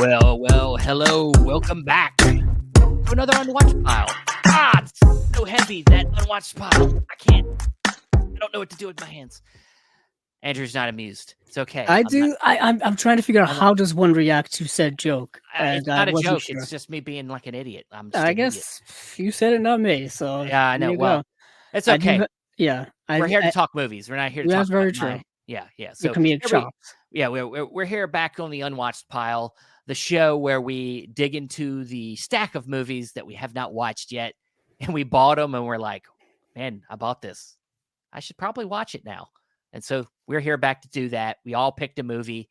Well, hello, welcome back to another Unwatched Pile. It's so heavy, that Unwatched Pile. I don't know what to do with my hands. Andrew's not amused. It's okay. I'm trying to figure out how does one react to said joke. It's not a joke. Sure. It's just me being like an idiot. I guess you said it, not me. So yeah, I know. Well, it's okay. We're here to talk movies. We're not here to talk. That's very true. Yeah. So comedic chops. We're here back on the Unwatched Pile, the show where we dig into the stack of movies that we have not watched yet, and we bought them, and we're like, man, I bought this. I should probably watch it now. And so we're here back to do that. We all picked a movie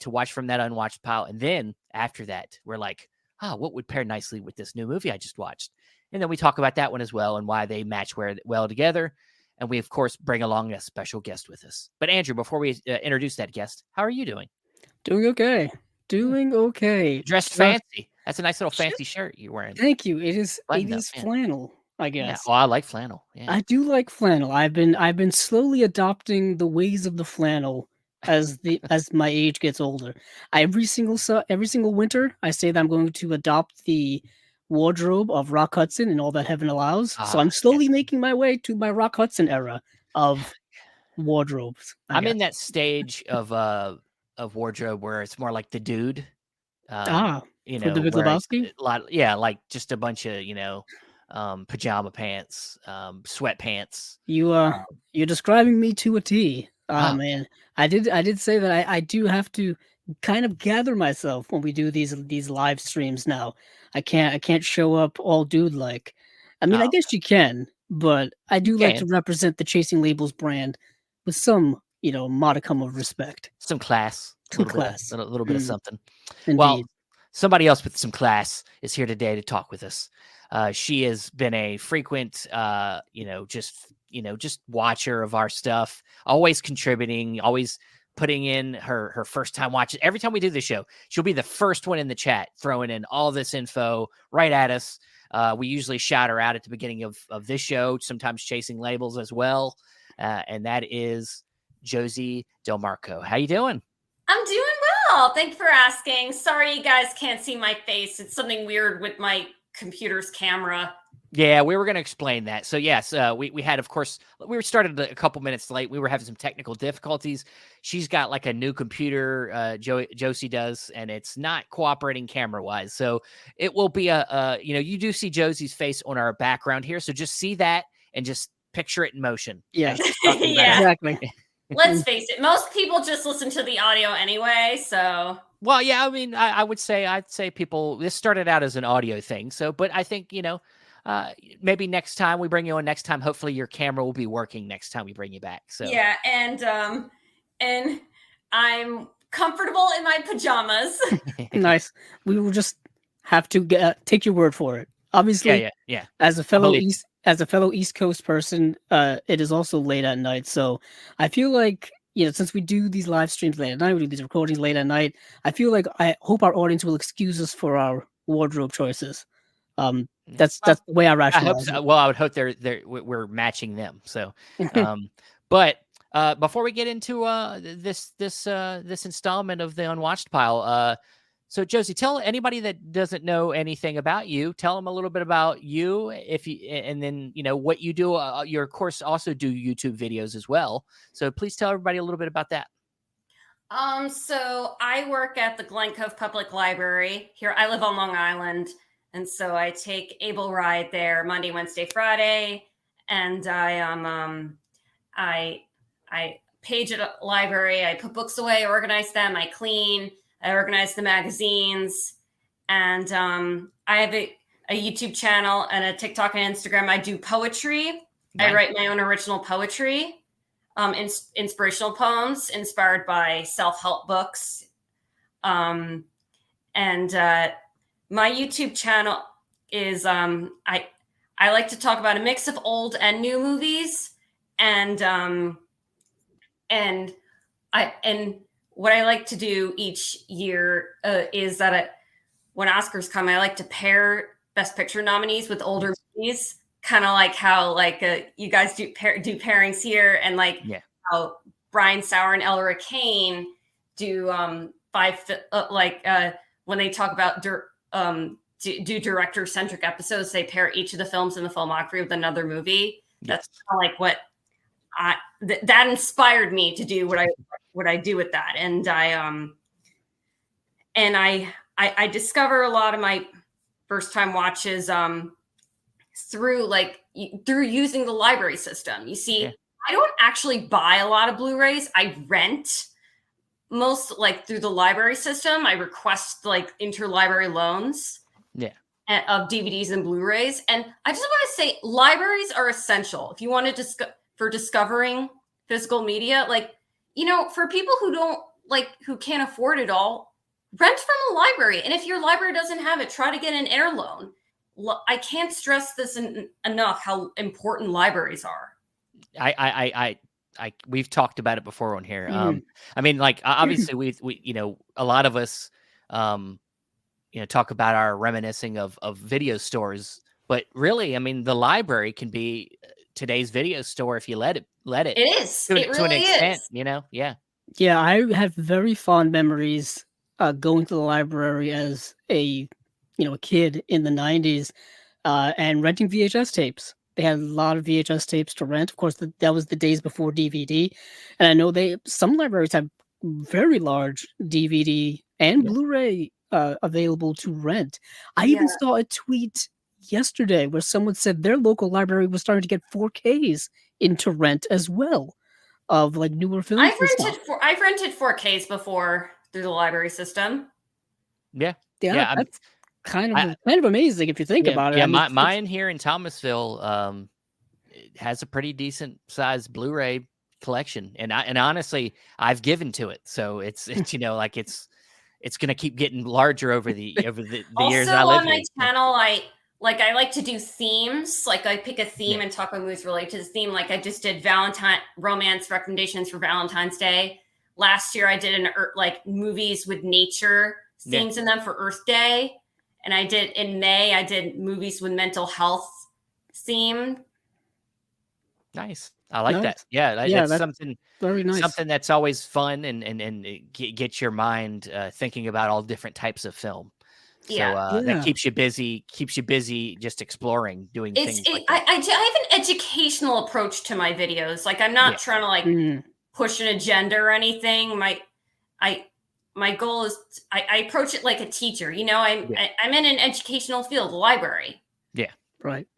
to watch from that Unwatched Pile, and then after that, we're like, what would pair nicely with this new movie I just watched? And then we talk about that one as well and why they match well together. And we, of course, bring along a special guest with us. But Andrew, before we introduce that guest, how are you doing? Doing okay. Dressed fancy. That's a nice little fancy shirt you're wearing. Thank you. It is flannel, I guess. Yeah. Oh, I like flannel. Yeah. I do like flannel. I've been slowly adopting the ways of the flannel as my age gets older. Every single winter, I say that I'm going to adopt the wardrobe of Rock Hudson and All That Heaven Allows. So I'm slowly making my way to my Rock Hudson era of wardrobes. I'm in that stage of wardrobe where it's more like the dude. For the Big Lebowski? Like just a bunch of pajama pants, sweatpants. You're describing me to a T. Man, I did say that I do have to kind of gather myself when we do these live streams now. I can't show up all dude like. I mean, I guess you can, but I do like to represent the Chasing Labels brand with some, modicum of respect, some class, a little bit of something. Indeed. Well, somebody else with some class is here today to talk with us. She has been a frequent, just watcher of our stuff, always contributing, always putting in her first time watching. Every time we do the show, she'll be the first one in the chat, throwing in all this info right at us. We usually shout her out at the beginning of this show, sometimes Chasing Labels as well. And that is Josie DeMarco. How you doing? I'm doing well. Thank you for asking. Sorry you guys can't see my face. It's something weird with my computer's camera. Yeah, we were going to explain that. So yes, we had, of course, we started a couple minutes late. We were having some technical difficulties. She's got like a new computer, Josie does, and it's not cooperating camera-wise. So it will be you do see Josie's face on our background here. So just see that and just picture it in motion. Yeah, yeah, exactly. Let's face it. Most people just listen to the audio anyway, so... Well, yeah, I mean, I'd say people, this started out as an audio thing. So, but I think, maybe next time we bring you on next time, hopefully your camera will be working next time we bring you back. So yeah. And I'm comfortable in my pajamas. Nice. We will just have to take your word for it. Obviously, yeah. As a fellow East Coast person, it is also late at night. So I feel like, since we do these live streams late at night, we do these recordings late at night, I hope our audience will excuse us for our wardrobe choices. That's the way I rationalize it. Well, I would hope we're matching them. So, but before we get into this installment of the Unwatched Pile, so Josie, tell anybody that doesn't know anything about you, tell them a little bit about you, and then what you do. You of course also do YouTube videos as well. So please tell everybody a little bit about that. So I work at the Glen Cove Public Library here. I live on Long Island, and so I take Able Ride there Monday, Wednesday, Friday, and I page at a library. I put books away, organize them, I clean. I organize the magazines, and I have a YouTube channel and a TikTok and Instagram. I do poetry. Nice. I write my own original poetry, inspirational poems inspired by self-help books. And my YouTube channel is I like to talk about a mix of old and new movies, and what I like to do each year is that when Oscars come, I like to pair Best Picture nominees with older movies, kind of like how you guys do pairings here, and how Brian Sauer and Elric Kane do when they talk about do director-centric episodes, they pair each of the films in the filmography with another movie. That's kind of like what that inspired me to do what I do with that. And I discover a lot of my first time watches through using the library system. You see, I don't actually buy a lot of Blu-rays. I rent most, like, through the library system. I request like interlibrary loans of DVDs and Blu-rays. And I just want to say libraries are essential if you want to for discovering physical media. Like, you know, for people who can't afford it all, rent from a library. And if your library doesn't have it, try to get an air loan. I can't stress this enough, how important libraries are. We've talked about it before on here. I mean, like, obviously we you know, a lot of us you know, talk about our reminiscing of video stores, but really, I mean, the library can be today's video store if you let it. It is. It really to an extent, is. you know? Yeah. Yeah, I have very fond memories going to the library as a kid in the 90s and renting VHS tapes. They had a lot of VHS tapes to rent. Of course, that was the days before DVD. And I know some libraries have very large DVD and Blu-ray available to rent. I even saw a tweet yesterday where someone said their local library was starting to get 4Ks into rent as well, of like newer films. I've rented 4Ks before through the library system. Yeah. That's kind of amazing if you think about it. Yeah, mine here in Thomasville has a pretty decent sized Blu-ray collection, and honestly, I've given to it, so it's you know, like it's going to keep getting larger over the years I live on my here. channel, I like to do themes. Like, I pick a theme and talk about movies related to the theme. Like, I just did romance recommendations for Valentine's Day. Last year, I did movies with nature themes in them for Earth Day. And in May, I did movies with mental health theme. Nice. I like that. Yeah, that's something very nice. Something that's always fun and get your mind thinking about all different types of film. So that keeps you busy just exploring, doing things like that. I have an educational approach to my videos. Like, I'm not trying to push an agenda or anything. My goal is I approach it like a teacher. You know, I'm in an educational field, the library. Yeah. Right.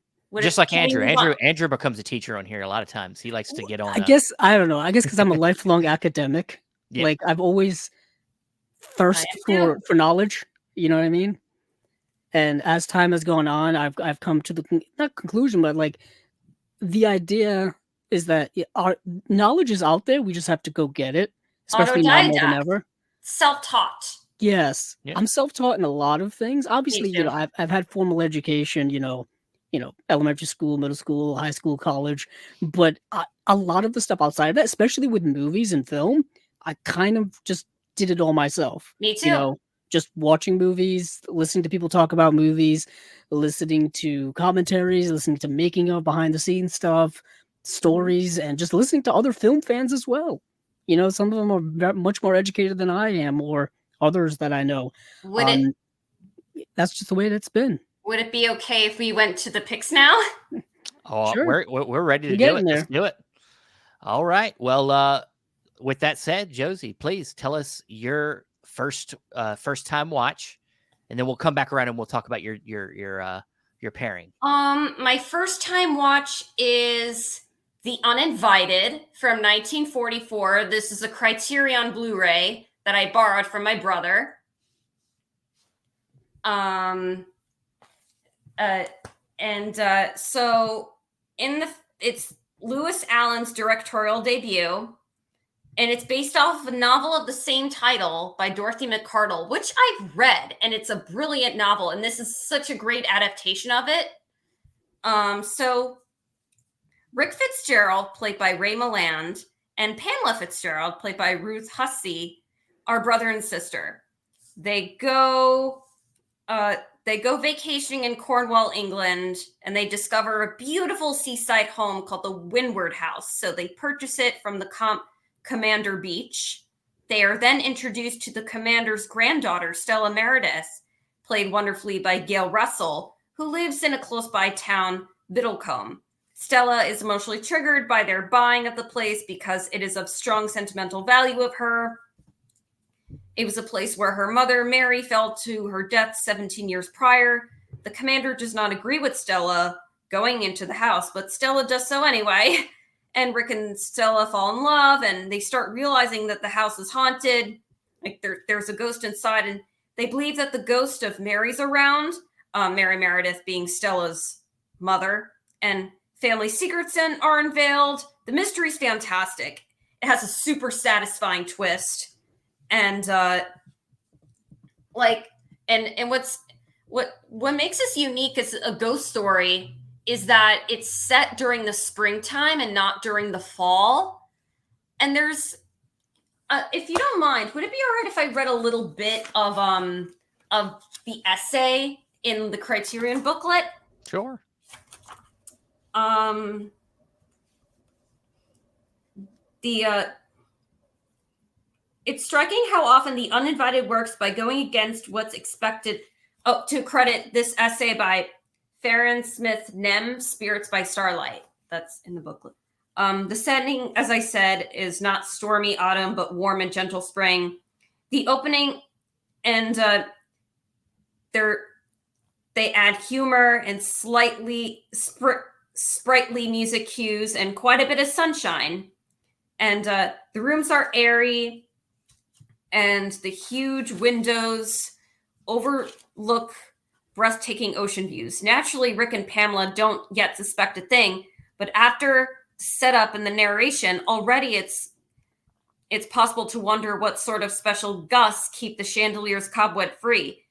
Just like Andrew. Andrew becomes a teacher on here a lot of times. He likes to get on. I don't know. I guess because I'm a lifelong academic. Yeah. Like, I've always thirst for knowledge. You know what I mean? And as time has gone on, I've come to the not conclusion, but like the idea is that our knowledge is out there. We just have to go get it, especially now more than ever. Self-taught. Yes, I'm self-taught in a lot of things. Obviously, you know, I've had formal education. You know, elementary school, middle school, high school, college, but a lot of the stuff outside of that, especially with movies and film, I kind of just did it all myself. Me too. You know, just watching movies, listening to people talk about movies, listening to commentaries, listening to making of behind the scenes stuff, stories, and just listening to other film fans as well. You know, some of them are much more educated than I am, or others that I know. That's just the way it's been. Would it be okay if we went to the picks now? Oh, sure. We're ready to do it. Let's do it. All right. Well, with that said, Josie, please tell us your first time watch, and then we'll come back around and we'll talk about your pairing. My first time watch is The Uninvited from 1944. This is a Criterion Blu-ray that I borrowed from my brother. So it's Lewis Allen's directorial debut. And it's based off of a novel of the same title by Dorothy McCardle, which I've read, and it's a brilliant novel. And this is such a great adaptation of it. So Rick Fitzgerald, played by Ray Milland, and Pamela Fitzgerald, played by Ruth Hussey, are brother and sister. They go vacationing in Cornwall, England, and they discover a beautiful seaside home called the Windward House. So they purchase it from the Commander Beach. They are then introduced to the commander's granddaughter, Stella Meredith, played wonderfully by Gail Russell, who lives in a close-by town, Biddlecombe. Stella is emotionally triggered by their buying of the place because it is of strong sentimental value of her. It was a place where her mother, Mary, fell to her death 17 years prior. The commander does not agree with Stella going into the house, but Stella does so anyway. And Rick and Stella fall in love, and they start realizing that the house is haunted. Like there's a ghost inside, and they believe that the ghost of Mary's around, Mary Meredith being Stella's mother, and family secrets are unveiled. The mystery's fantastic. It has a super satisfying twist. And what makes this unique as a ghost story is that it's set during the springtime and not during the fall. And there's, if you don't mind, would it be all right if I read a little bit of the essay in the Criterion booklet? Sure. It's striking how often the Uninvited works by going against what's expected. Oh, to credit this essay by Farron Smith Nem, Spirits by Starlight. That's in the booklet. The setting, as I said, is not stormy autumn, but warm and gentle spring. The opening, and they add humor and slightly sprightly music cues and quite a bit of sunshine. And the rooms are airy, and the huge windows overlook breathtaking ocean views. Naturally, Rick and Pamela don't yet suspect a thing, but after setup and the narration, already it's possible to wonder what sort of special gusts keep the chandeliers cobweb free,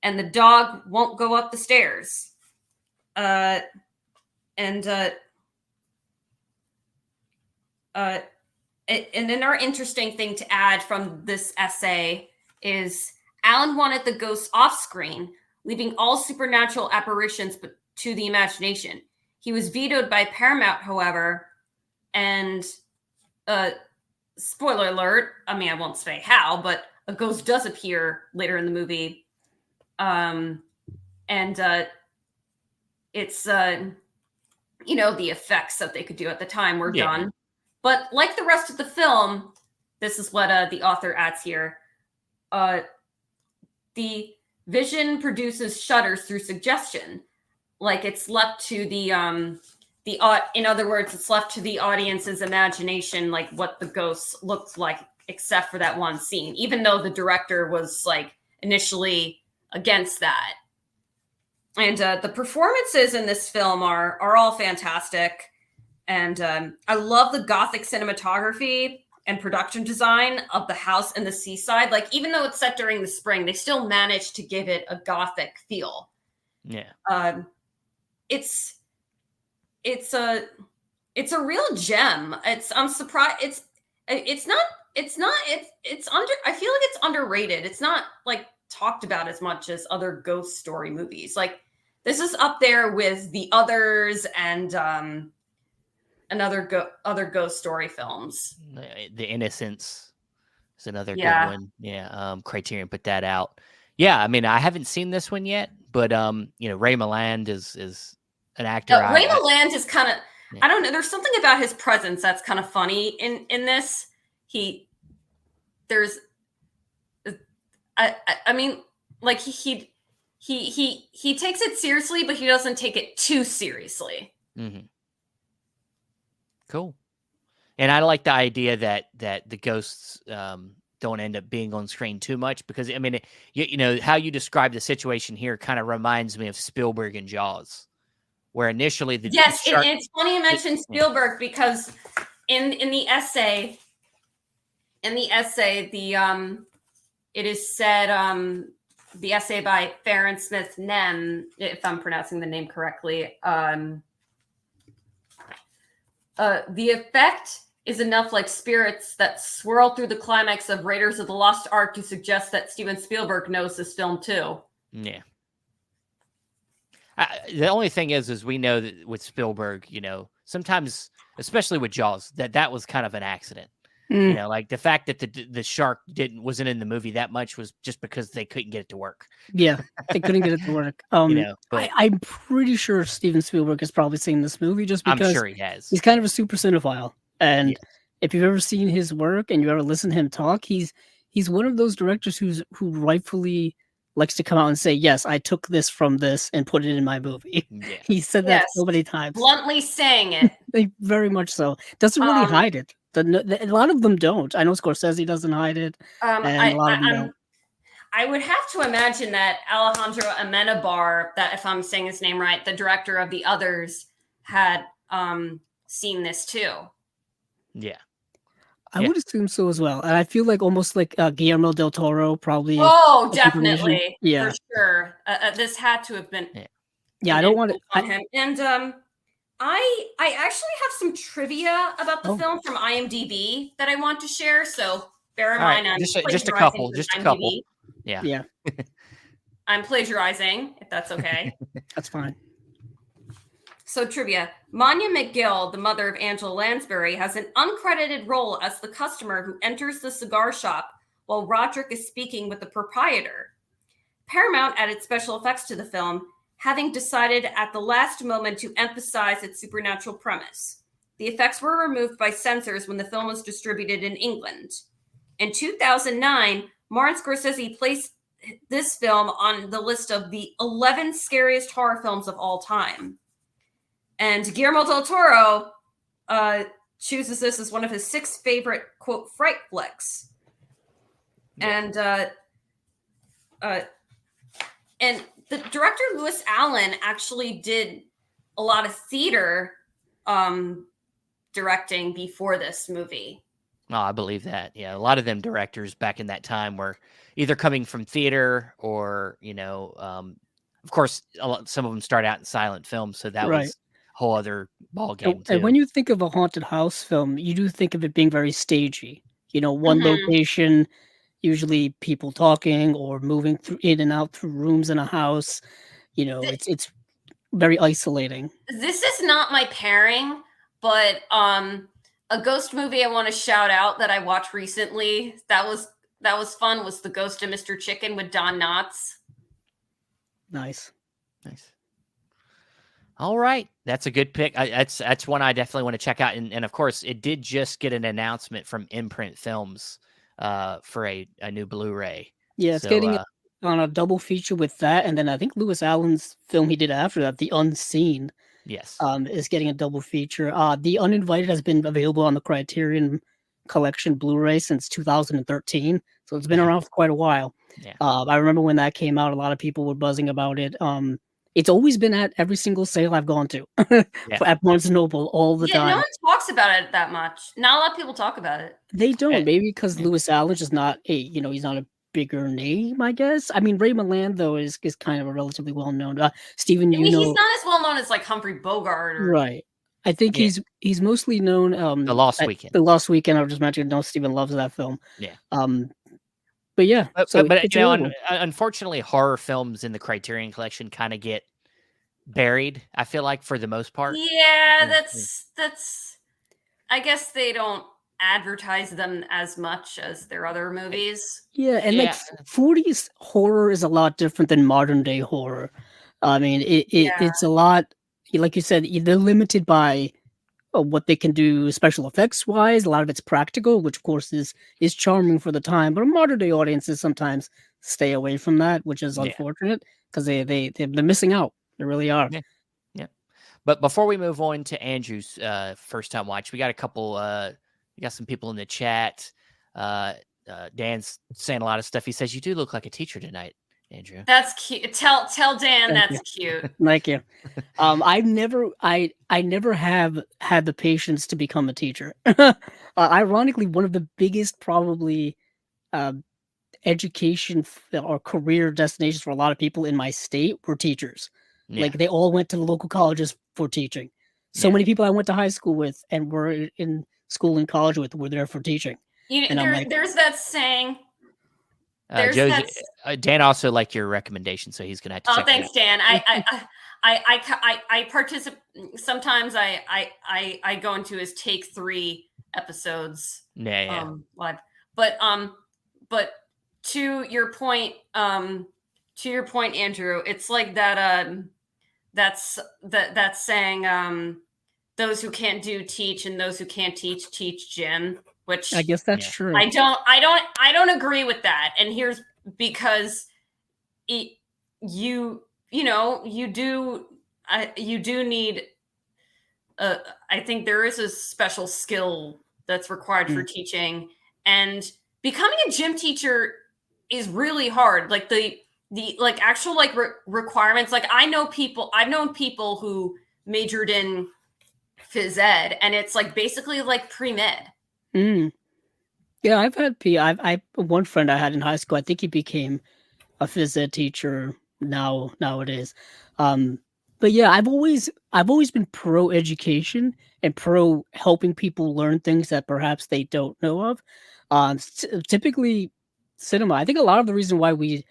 and the dog won't go up the stairs. And another interesting thing to add from this essay is Alan wanted the ghosts off screen, leaving all supernatural apparitions to the imagination. He was vetoed by Paramount, however, and spoiler alert, I mean, I won't say how, but a ghost does appear later in the movie. It's, the effects that they could do at the time were done. But like the rest of the film, this is what the author adds here. The vision produces shudders through suggestion. Like it's left to in other words, it's left to the audience's imagination, like what the ghosts looked like, except for that one scene, even though the director was like initially against that. And the performances in this film are all fantastic. And I love the Gothic cinematography and production design of the house and the seaside. Like, even though it's set during the spring, they still managed to give it a Gothic feel. Yeah. It's a real gem. I'm surprised. I feel like it's underrated. It's not like talked about as much as other ghost story movies. Like, this is up there with The Others and other ghost story films. The Innocents is another good one. Yeah, Criterion put that out. Yeah, I mean, I haven't seen this one yet, but Ray Milland is an actor. Ray Milland is kind of, I don't know. There's something about his presence that's kind of funny in this. He takes it seriously, but he doesn't take it too seriously. Mm-hmm. Cool. And I like the idea that the ghosts don't end up being on screen too much, because I mean, how you describe the situation here kind of reminds me of Spielberg and Jaws, where initially it's funny you mentioned Spielberg, because in the essay, it is said, the essay by Farron Smith Nem, if I'm pronouncing the name correctly, the effect is enough like spirits that swirl through the climax of Raiders of the Lost Ark to suggest that Steven Spielberg knows this film too. Yeah. The only thing is we know that with Spielberg, sometimes, especially with Jaws, that was kind of an accident. You know, like the fact that the shark wasn't in the movie that much was just because they couldn't get it to work. Yeah, they couldn't get it to work. You know, but I'm pretty sure Steven Spielberg has probably seen this movie just I'm because sure he has. he's kind of a super cinephile. And Yes. if you've ever seen his work and you ever listen to him talk, he's one of those directors who rightfully likes to come out and say, yes, I took this from this and put it in my movie. Yeah. He said that Yes. so many times. Bluntly saying it. Very much so. Doesn't really hide it. A lot of them don't. I know Scorsese doesn't hide it, and a lot of them don't. I would have to imagine that Alejandro Amenabar, that if I'm saying his name right, the director of The Others, had seen this too. Yeah. I would assume so as well. And I feel like almost like Guillermo del Toro probably. Oh, definitely. Yeah. For sure. This had to have been. Yeah, I don't want to. On him. And I actually have some trivia about the film from IMDb that I want to share. So bear in mind, I'm just a couple. Yeah. Yeah. I'm plagiarizing, if that's okay. That's fine. So trivia. Manya McGill, the mother of Angela Lansbury, has an uncredited role as the customer who enters the cigar shop while Roderick is speaking with the proprietor. Paramount added special effects to the film, having decided at the last moment to emphasize its supernatural premise. The effects were removed by censors when the film was distributed in England. In 2009, Martin Scorsese placed this film on the list of the 11 scariest horror films of all time. And Guillermo del Toro chooses this as one of his 6 favorite, quote, fright flicks. Yeah. And the director, Lewis Allen, actually did a lot of theater directing before this movie. Oh, I believe that. Yeah, a lot of them directors back in that time were either coming from theater or, you know, of course, some of them start out in silent film, so that was a whole other ball game too. And when you think of a haunted house film, you do think of it being very stagey. You know, one location, usually people talking or moving in and out through rooms in a house. You know, it's very isolating. This is not my pairing, but a ghost movie I want to shout out that I watched recently that was fun was The Ghost of Mr. Chicken with Don Knotts. Nice. All right, that's a good pick. That's one I definitely want to check out. And of course, it did just get an announcement from Imprint Films for a new Blu-ray. Yeah, it's getting on a double feature with that, and then I think Lewis Allen's film he did after that, The Unseen. Yes. Is getting a double feature. The Uninvited has been available on the Criterion Collection Blu-ray since 2013, so it's been around for quite a while. Yeah. I remember when that came out, a lot of people were buzzing about it. It's always been at every single sale I've gone to at Barnes & Noble all the time. No one talks about it that much. Not a lot of people talk about it. They don't. Maybe because Lewis Allen's just not he's not a bigger name, I guess. I mean, Ray Milland though is kind of a relatively well known. Steven, he's not as well known as like Humphrey Bogart. Right. I think he's mostly known. The Lost Weekend. The Lost Weekend. I was just mentioning. No, Steven loves that film. Yeah. But yeah. But you know, unfortunately, horror films in the Criterion Collection kind of get buried. I feel like for the most part. Yeah, that's. I guess they don't advertise them as much as their other movies. Yeah, and like 40s horror is a lot different than modern day horror. I mean, it's a lot. Like you said, they're limited by what they can do special effects wise. A lot of it's practical, which of course is charming for the time, but modern day audiences sometimes stay away from that, which is unfortunate because they're missing out. They really are. Yeah. But before we move on to Andrew's first time watch, we got a couple. We got some people in the chat. Dan's saying a lot of stuff. He says you do look like a teacher tonight, Andrew. That's cute. Tell Dan that's cute. Thank you. I never have had the patience to become a teacher. Ironically, one of the biggest probably education or career destinations for a lot of people in my state were teachers. Yeah. Like they all went to the local colleges for teaching. So many people I went to high school with and were in school and college with were there for teaching. There's that saying. Josie, Dan also liked your recommendation, so he's gonna have to check. Oh, thanks, Dan. I participate. Sometimes I go into his take 3 episodes Yeah. live. But to your point, Andrew, it's like that that's saying those who can't do teach, and those who can't teach Jim, which I guess that's true. I don't agree with that. And here's because you do need I think there is a special skill that's required for teaching, and becoming a gym teacher is really hard. Like the like actual like requirements. Like I've known people who majored in phys ed, and it's like basically like pre-med. Yeah, I've had I one friend I had in high school. I think he became a phys ed teacher nowadays. But yeah, I've always been pro education and pro helping people learn things that perhaps they don't know of. Typically, cinema. I think a lot of the reason why we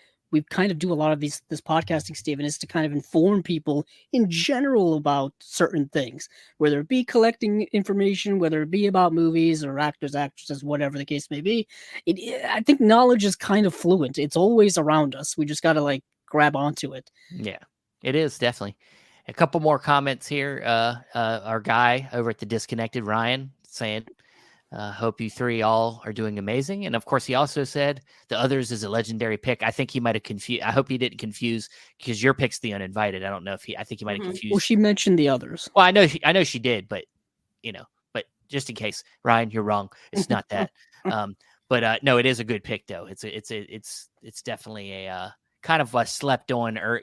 kind of do a lot of this podcasting, Stephen, is to kind of inform people in general about certain things, whether it be collecting information, whether it be about movies or actors, actresses, whatever the case may be. I think knowledge is kind of fluent. It's always around us. We just got to like grab onto it. Yeah, it is definitely. A couple more comments here. Our guy over at the Disconnected, Ryan, saying, hope you three all are doing amazing. And of course, he also said the others is a legendary pick. I think he might have confused. I hope he didn't confuse because your pick's the Uninvited. I don't know if I think he might have confused. Well, she mentioned the others. Well, I know she did, but but just in case, Ryan, you're wrong. It's not that. But no, it is a good pick though. It's definitely a kind of a slept on or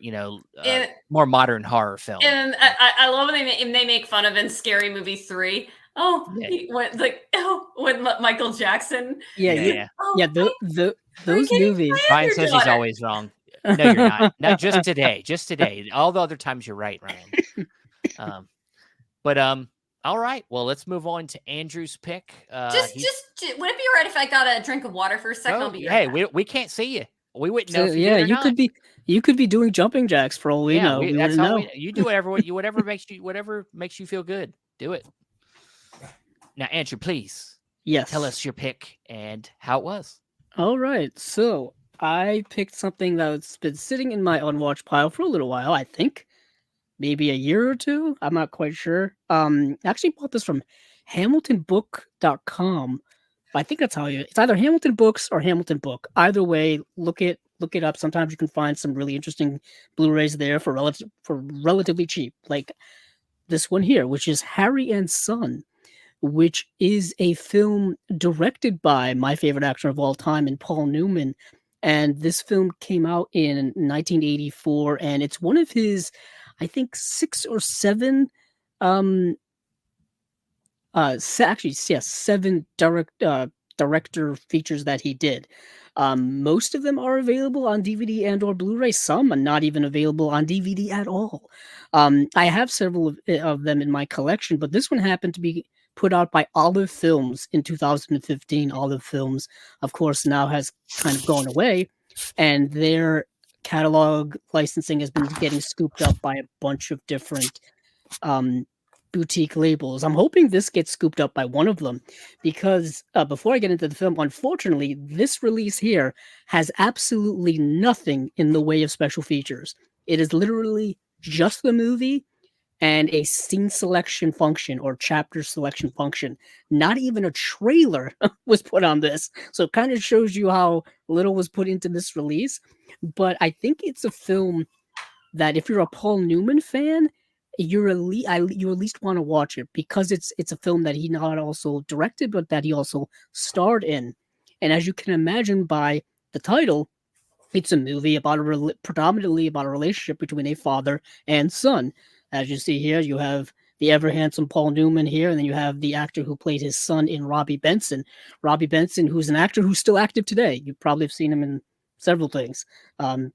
more modern horror film. And I love when they make fun of in Scary Movie 3. When Michael Jackson. Yeah. Those movies. Ryan says he's always wrong. No, you're not. Not just today. Just today. All the other times you're right, Ryan. All right. Well, let's move on to Andrew's pick. Just would it be all right if I got a drink of water for a second? I'll be right back. We can't see you. We wouldn't know. You could be doing jumping jacks for all we know. We wouldn't know. You do whatever makes you feel good. Do it. Now, Andrew, please. Yes. Tell us your pick and how it was. All right. So I picked something that's been sitting in my unwatched pile for a little while. I think maybe a year or two. I'm not quite sure. I actually bought this from HamiltonBook.com. I think that's how it's either Hamilton Books or Hamilton Book. Either way, look it up. Sometimes you can find some really interesting Blu-rays there for relatively cheap, like this one here, which is Harry and Son, which is a film directed by my favorite actor of all time, and Paul Newman. And this film came out in 1984, and it's one of his, I think, 6 or 7 7 director features that he did. Most of them are available on DVD and or Blu-ray. Some are not even available on DVD at all. I have several of them in my collection, but this one happened to be put out by Olive Films in 2015. Olive Films, of course, now has kind of gone away, and their catalog licensing has been getting scooped up by a bunch of different boutique labels. I'm hoping this gets scooped up by one of them, because before I get into the film, unfortunately, this release here has absolutely nothing in the way of special features. It is literally just the movie and a scene selection function or chapter selection function. Not even a trailer was put on this. So it kind of shows you how little was put into this release. But I think it's a film that if you're a Paul Newman fan, you at least want to watch it, because it's a film that he not also directed, but that he also starred in. And as you can imagine by the title, it's a movie about predominantly about a relationship between a father and son. As you see here, you have the ever handsome Paul Newman here, and then you have the actor who played his son in Robbie Benson. Robbie Benson, who's an actor who's still active today. You probably have seen him in several things,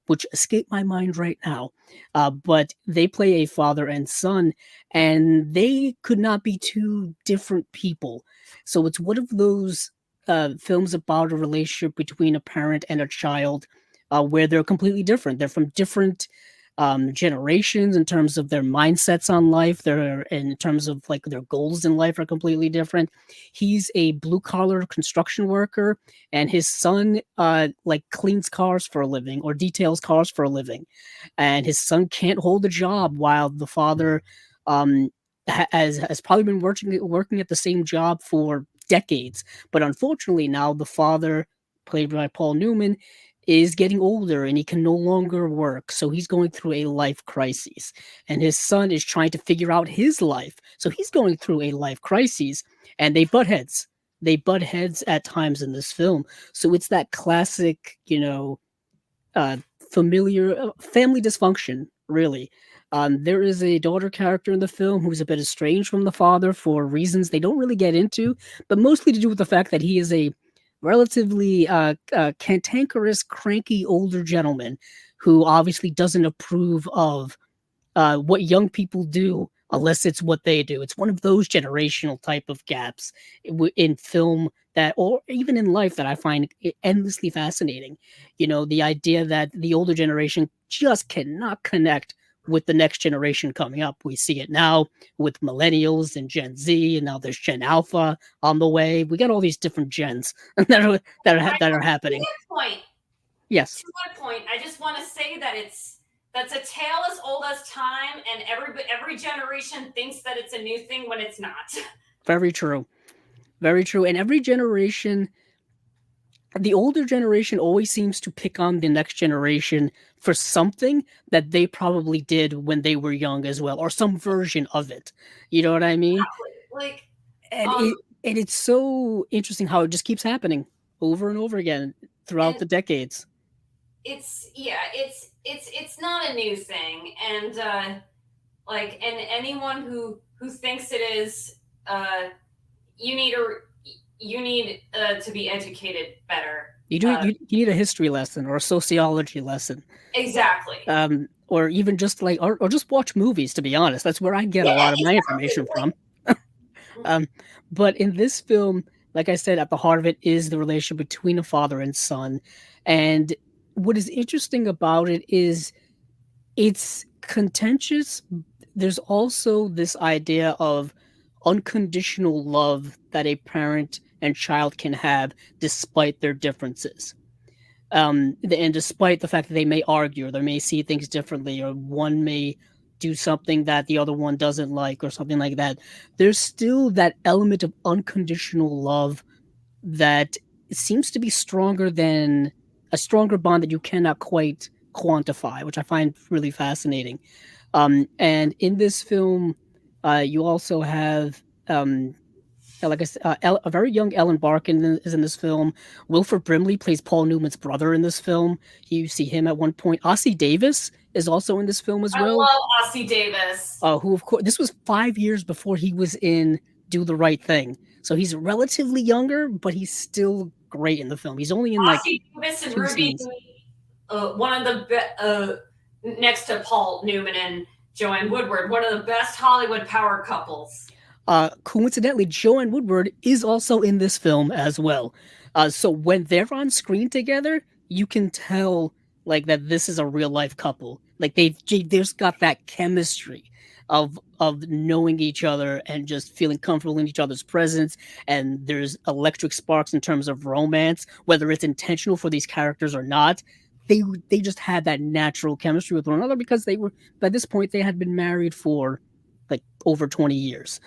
which escape my mind right now. But they play a father and son, and they could not be two different people. So it's one of those films about a relationship between a parent and a child where they're completely different. They're from different generations, in terms of their mindsets on life, their in terms of like their goals in life are completely different. He's a blue collar construction worker, and his son like cleans cars for a living or details cars for a living, and his son can't hold a job while the father has probably been working at the same job for decades. But unfortunately, now the father, played by Paul Newman, is getting older and he can no longer work. So he's going through a life crisis. And his son is trying to figure out his life. So he's going through a life crisis, and they butt heads. They butt heads at times in this film. So it's that classic, uh, familiar family dysfunction, really. There is a daughter character in the film who's a bit estranged from the father for reasons they don't really get into, but mostly to do with the fact that he is a relatively cantankerous, cranky older gentleman who obviously doesn't approve of what young people do unless it's what they do. It's one of those generational type of gaps in film that, or even in life, that I find endlessly fascinating. The idea that the older generation just cannot connect with the next generation coming up. We see it now with millennials and Gen Z, and now there's Gen Alpha on the way. We got all these different gens that are happening. Point. Yes. To that point, I just want to say that that's a tale as old as time, and every generation thinks that it's a new thing when it's not. Very true. Very true. And every generation, the older generation always seems to pick on the next generation for something that they probably did when they were young as well, or some version of it. You know what I mean? Like, and it's so interesting how it just keeps happening over and over again throughout the decades. It's not a new thing, and and anyone who thinks it is, you need to be educated better. You need a history lesson or a sociology lesson. Exactly. Or even just or just watch movies, to be honest. That's where I get a lot of my information from. But in this film, like I said, at the heart of it is the relationship between a father and son. And what is interesting about it is it's contentious. There's also this idea of unconditional love that a parent and child can have despite their differences. And despite the fact that they may argue or they may see things differently, or one may do something that the other one doesn't like or something like that, there's still that element of unconditional love that seems to be stronger than a stronger bond that you cannot quite quantify, which I find really fascinating. And in this film, you also have, like I said, a very young Ellen Barkin is in this film. Wilford Brimley plays Paul Newman's brother in this film. You see him at one point. Ossie Davis is also in this film as well. I love Ossie Davis. Who, of course, this was 5 years before he was in Do the Right Thing. So he's relatively younger, but he's still great in the film. He's only in like Ossie Davis and 2 Ruby, scenes. One of the next to Paul Newman and Joanne Woodward, one of the best Hollywood power couples. Coincidentally, Joanne Woodward is also in this film as well. So when they're on screen together, you can tell like that this is a real life couple. Like there's got that chemistry of knowing each other and just feeling comfortable in each other's presence. And there's electric sparks in terms of romance, whether it's intentional for these characters or not. They just had that natural chemistry with one another because they were, by this point, they had been married for like over 20 years,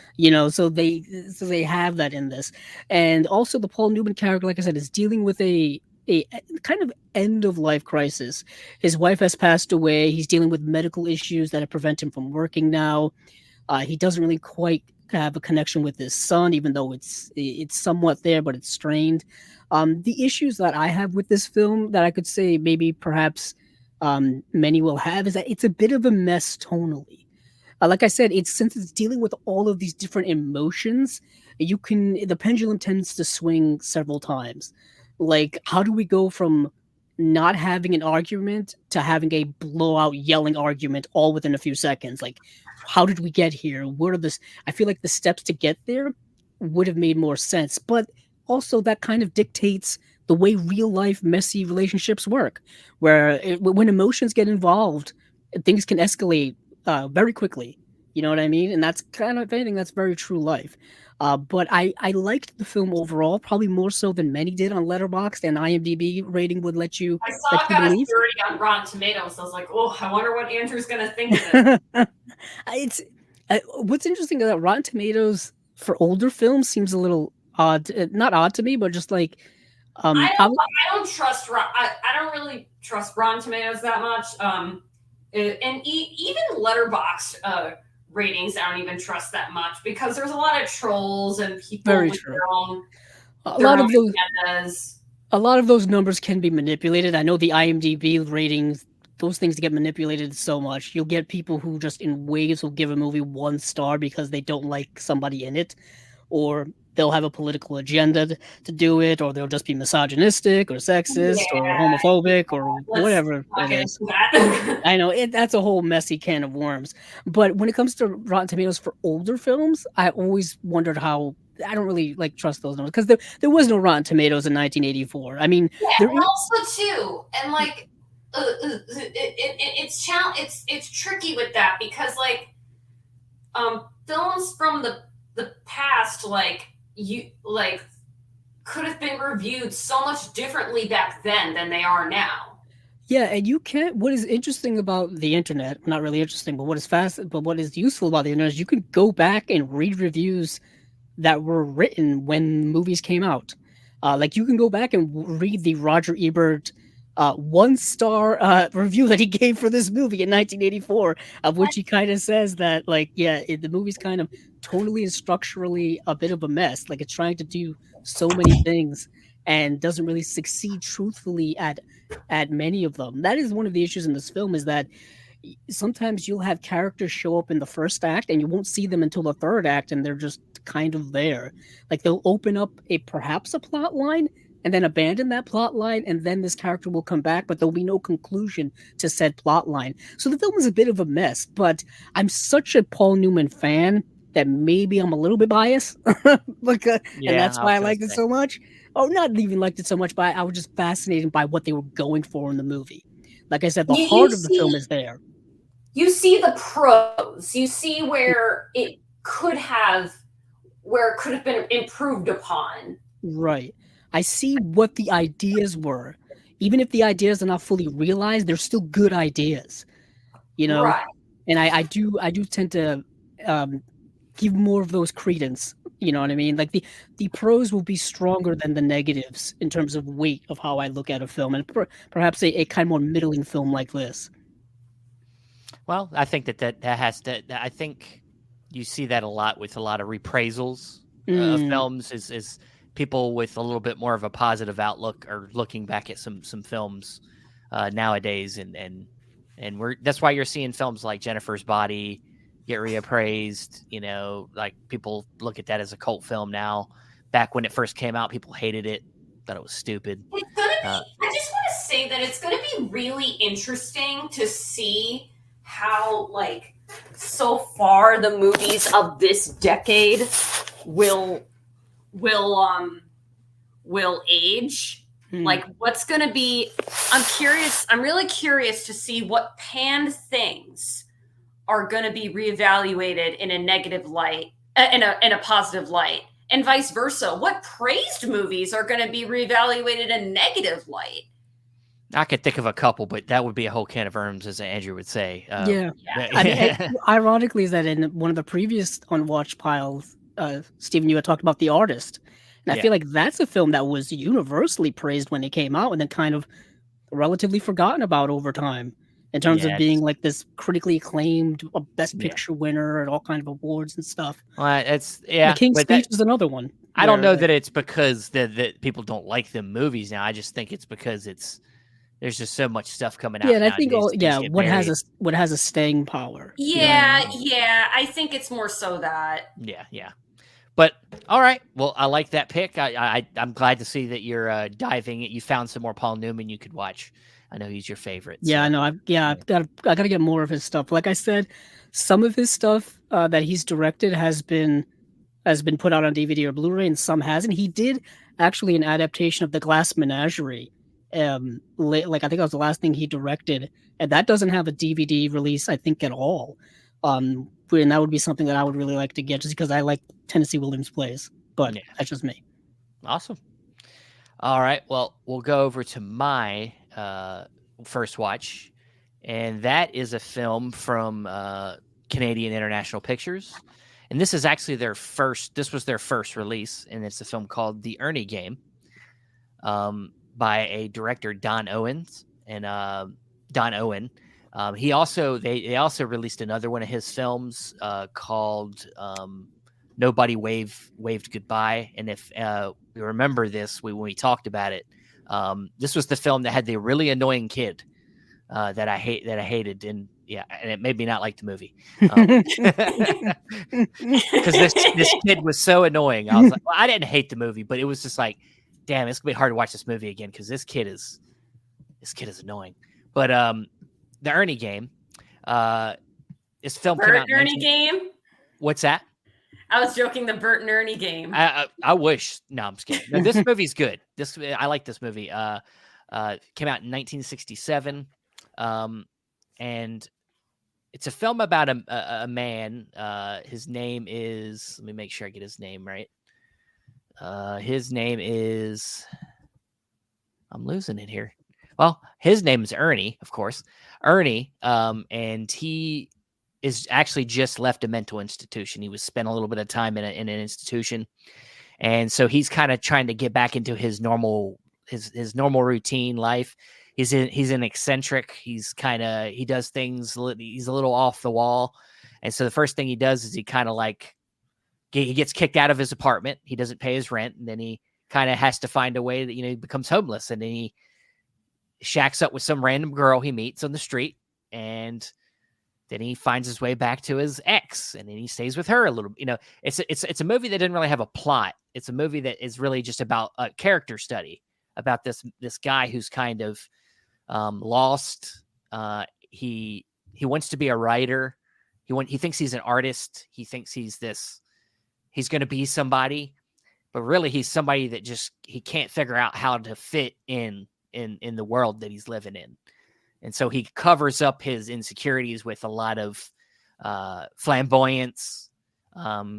so they have that in this. And also the Paul Newman character, like I said, is dealing with a kind of end of life crisis. His wife has passed away. He's dealing with medical issues that prevent him from working now. He doesn't really quite have a connection with his son, even though it's somewhat there, but it's strained. The issues that I have with this film that I could say maybe perhaps many will have is that it's a bit of a mess tonally. Like I said, since it's dealing with all of these different emotions, the pendulum tends to swing several times. Like, how do we go from not having an argument to having a blowout yelling argument all within a few seconds? Like, how did we get here? I feel like the steps to get there would have made more sense, but also that kind of dictates the way real life messy relationships work, where when emotions get involved, things can escalate very quickly. You know what I mean? And that's kind of, if anything, that's very true life. But I liked the film overall, probably more so than many did on Letterboxd, and IMDb rating would let you I saw it got a believe. 30 on Rotten Tomatoes. I was like, oh, I wonder what Andrew's going to think of it. It's what's interesting is that Rotten Tomatoes for older films seems a little odd. Not odd to me, but just like I don't trust. I don't really trust Rotten Tomatoes that much. And even Letterboxd ratings, I don't even trust that much because there's a lot of trolls and people Very with true. their own a lot of those agendas. a lot of those numbers can be manipulated. I know the IMDb ratings; those things get manipulated so much. You'll get people who just in waves will give a movie 1 star because they don't like somebody in it, or they'll have a political agenda to do it, or they'll just be misogynistic or sexist or homophobic or whatever it is. I know that's a whole messy can of worms. But when it comes to Rotten Tomatoes for older films, I always wondered how. I don't really like trust those numbers because there was no Rotten Tomatoes in 1984. I mean, and also too, and like it's tricky with that because like films from the past could have been reviewed so much differently back then than they are now. Yeah, and you can't. What is interesting about the internet? Not really interesting, but what is useful about the internet is you can go back and read reviews that were written when movies came out. Like you can go back and read the Roger Ebert 1 star review that he gave for this movie in 1984, of which he kind of says that the movie's kind of tonally and structurally a bit of a mess. Like it's trying to do so many things and doesn't really succeed truthfully at many of them. That is one of the issues in this film, is that sometimes you'll have characters show up in the first act and you won't see them until the third act, and they're just kind of there. Like they'll open up perhaps a plot line and then abandon that plot line, and then this character will come back, but there'll be no conclusion to said plot line. So the film is a bit of a mess, but I'm such a Paul Newman fan that maybe I'm a little bit biased. And that's why I liked it so much. Oh, not even liked it so much, but I was just fascinated by what they were going for in the movie. Like I said, the heart of the film is there. You see the pros. You see where it could have been improved upon. Right. I see what the ideas were. Even if the ideas are not fully realized, they're still good ideas. You know? Right. And I do tend to give more of those credence. You know what I mean? Like the pros will be stronger than the negatives in terms of weight of how I look at a film, and perhaps a kind of more middling film like this. Well, I think that has to. I think you see that a lot with a lot of reappraisals of films. Is people with a little bit more of a positive outlook are looking back at some films nowadays, and that's why you're seeing films like Jennifer's Body get reappraised. You know, like people look at that as a cult film now. Back when it first came out, people hated it, thought it was stupid. It's gonna be. I just want to say that it's going to be really interesting to see how, like, so far the movies of this decade will age. Like, what's going to be? I'm curious. I'm really curious to see what panned things are going to be reevaluated in a negative light, in a positive light, and vice versa. What praised movies are going to be reevaluated in a negative light? I could think of a couple, but that would be a whole can of worms, as Andrew would say. I mean, ironically, is that in one of the previous Unwatched Piles, Stephen, you had talked about The Artist. And I feel like that's a film that was universally praised when it came out and then kind of relatively forgotten about over time in terms of being like this critically acclaimed Best Picture winner and all kinds of awards and stuff. Well, The King's Speech is another one. I don't know that it's because that people don't like the movies now. I just think it's because there's just so much stuff coming out. Yeah, and I think what has a staying power. Yeah, I think it's more so that. Yeah. But all right, well, I like that pick. I'm glad to see that you're diving. You found some more Paul Newman you could watch. I know he's your favorite. Yeah, so. I know. I got to get more of his stuff. Like I said, some of his stuff that he's directed has been put out on DVD or Blu-ray, and some hasn't. He did actually an adaptation of The Glass Menagerie, like I think that was the last thing he directed, and that doesn't have a DVD release, I think, at all. And that would be something that I would really like to get, just because I like Tennessee Williams plays. But Yeah. that's just me. Awesome. All right. Well, we'll go over to my first watch, and that is a film from Canadian International Pictures, and this is actually this was their first release, and it's a film called The Ernie Game, by a director, Don Owens, and Don Owen. They also released another one of his films called Nobody Waved Goodbye, and if you remember this, when we talked about it, this was the film that had the really annoying kid that I hated, and it made me not like the movie because this kid was so annoying. I was like, well, I didn't hate the movie, but it was just like, damn, it's gonna be hard to watch this movie again because this kid is annoying. But the Ernie Game, this film came out. Ernie Game. What's that? I was joking. The Bert and Ernie Game. I wish. No, I'm just kidding. No, this movie's good. I like this movie. Came out in 1967, and it's a film about a man. His name is. Let me make sure I get his name right. His name is. I'm losing it here. Well, his name is Ernie, of course. Ernie, and he is actually just left a mental institution. He was spent a little bit of time in an institution, and so he's kind of trying to get back into his normal routine life. He's an eccentric. He does things. He's a little off the wall, and so the first thing he does is he kind of like he gets kicked out of his apartment. He doesn't pay his rent, and then he kind of has to find a way that he becomes homeless, and then he shacks up with some random girl he meets on the street, and then he finds his way back to his ex, and then he stays with her a little. It's a movie that didn't really have a plot. It's a movie that is really just about a character study about this guy who's kind of lost. He wants to be a writer. He thinks he's an artist. He thinks he's going to be somebody, but really he's somebody that just he can't figure out how to fit in the world that he's living in. And so he covers up his insecurities with a lot of flamboyance.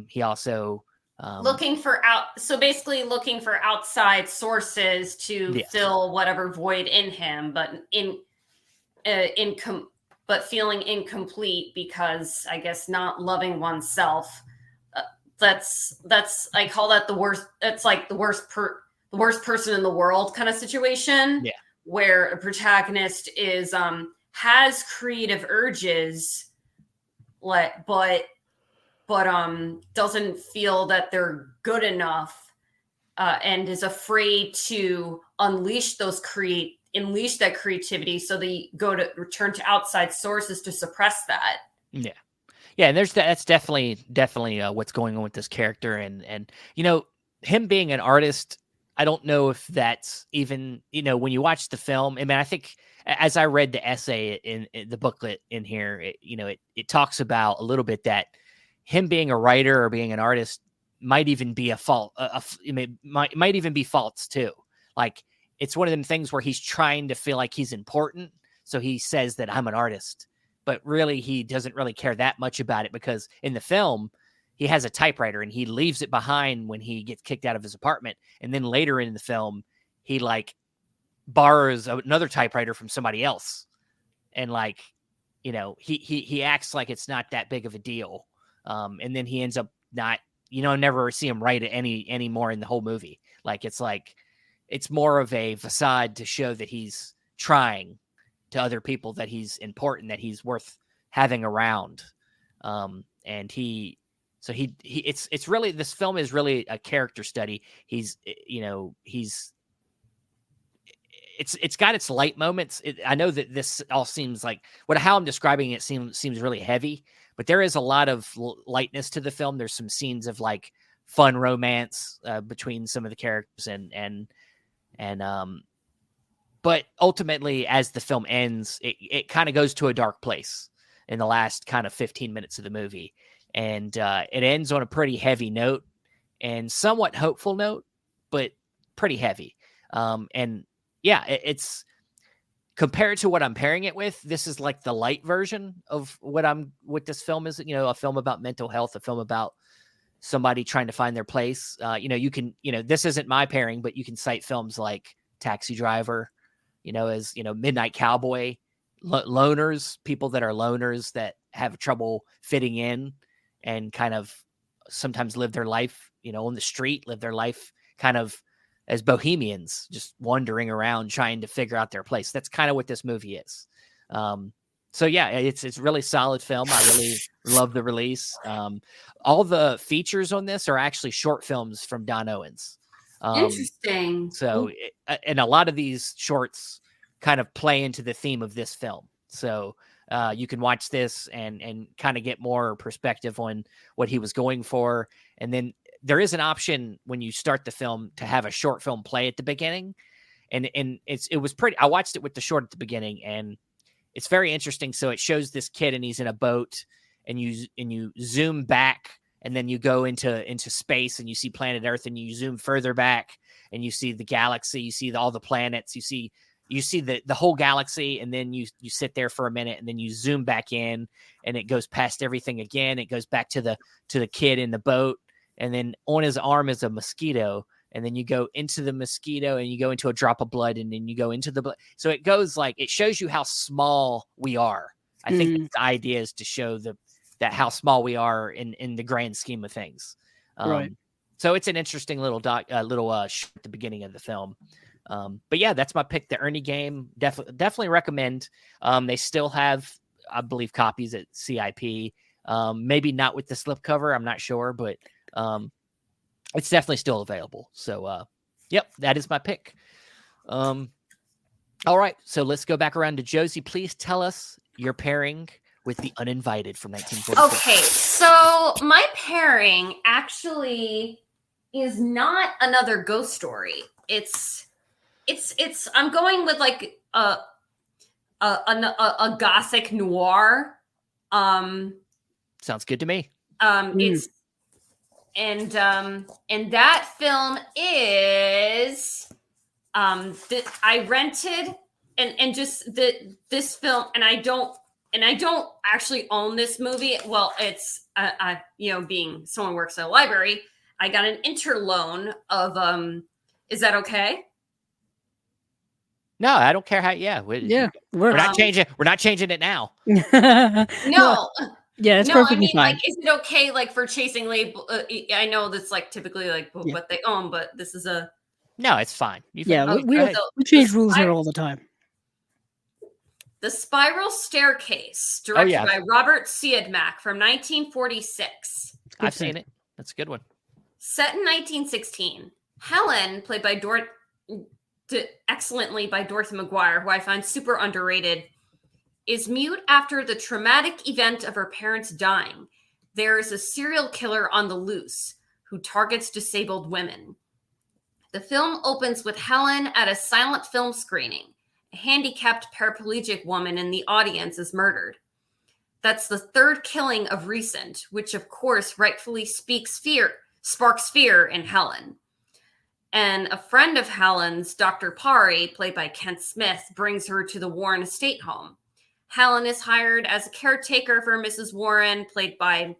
He also looking for outside sources to fill whatever void in him, but but feeling incomplete because I guess not loving oneself. That's I call that the worst. It's like the worst person in the world kind of situation. Yeah. Where a protagonist is has creative urges, but doesn't feel that they're good enough, and is afraid to unleash that creativity. So they return to outside sources to suppress that. Yeah, yeah, and that's definitely what's going on with this character, and him being an artist. I don't know if that's even, when you watch the film, I mean, I think as I read the essay in the booklet in here, it talks about a little bit that him being a writer or being an artist might even be a fault. Might even be faults too. Like it's one of them things where he's trying to feel like he's important. So he says that I'm an artist, but really he doesn't really care that much about it because in the film, he has a typewriter and he leaves it behind when he gets kicked out of his apartment. And then later in the film, he borrows another typewriter from somebody else. And he acts like it's not that big of a deal. And then he ends up not, never see him write it any more in the whole movie. It's more of a facade to show that he's trying to other people, that he's important, that he's worth having around. It's really, this film is really a character study. It's got its light moments. I know that this all seems like how I'm describing it seems really heavy, but there is a lot of lightness to the film. There's some scenes of fun romance between some of the characters but ultimately as the film ends, it kind of goes to a dark place in the last kind of 15 minutes of the movie. And it ends on a pretty heavy note and somewhat hopeful note, but pretty heavy. And yeah, it's compared to what I'm pairing it with. This is like the light version of what this film is. A film about mental health, a film about somebody trying to find their place. You can, this isn't my pairing, but you can cite films like Taxi Driver, as, Midnight Cowboy, loners, people that are loners that have trouble fitting in and kind of sometimes live their life, on the street, live their life kind of as bohemians, just wandering around trying to figure out their place. That's kind of what this movie is. So yeah, it's really solid film. I really love the release. All the features on this are actually short films from Don Owens. Interesting. So, and a lot of these shorts kind of play into the theme of this film. So you can watch this and kind of get more perspective on what he was going for. And then there is an option when you start the film to have a short film play at the beginning. And it was pretty, I watched it with the short at the beginning, and it's very interesting. So it shows this kid and he's in a boat, and you zoom back, and then you go into space and you see planet Earth, and you zoom further back and you see the galaxy, you see all the planets, you see the whole galaxy, and then you sit there for a minute, and then you zoom back in, and it goes past everything again. It goes back to the kid in the boat, and then on his arm is a mosquito. And then you go into the mosquito, and you go into a drop of blood, and then you go into the blood. So it goes like, it shows you how small we are. I think the idea is to show that how small we are in the grand scheme of things. Right. So it's an interesting little short at the beginning of the film. But yeah, that's my pick. The Ernie game, definitely recommend. They still have, I believe, copies at CIP. Maybe not with the slipcover, I'm not sure, but it's definitely still available. So, yep, that is my pick. All right, so let's go back around to Josie. Please tell us your pairing with The Uninvited from 1946. Okay, so my pairing actually is not another ghost story. It's I'm going with like a gothic noir. Sounds good to me. It's and that film is I rented and just this film, and I don't actually own this movie. Well, it's being someone who works at a library, I got an interloan of is that okay? No, I don't care how. Yeah, we're not changing. We're not changing it now. No. Yeah, it's perfectly fine. Like, is it okay, like, for chasing label? I know that's like typically like what they own, but this is a no. It's fine. We change rules here all the time. The Spiral Staircase, directed by Robert Siodmak from 1946. I've seen it. That's a good one. Set in 1916, Helen, played by excellently by Dorothy McGuire, who I find super underrated, is mute after the traumatic event of her parents dying. There is a serial killer on the loose who targets disabled women. The film opens with Helen at a silent film screening. A handicapped paraplegic woman in the audience is murdered. That's the third killing of recent, which of course rightfully sparks fear in Helen. And a friend of Helen's, Dr. Pari, played by Kent Smith, brings her to the Warren estate home. Helen is hired as a caretaker for Mrs. Warren, played by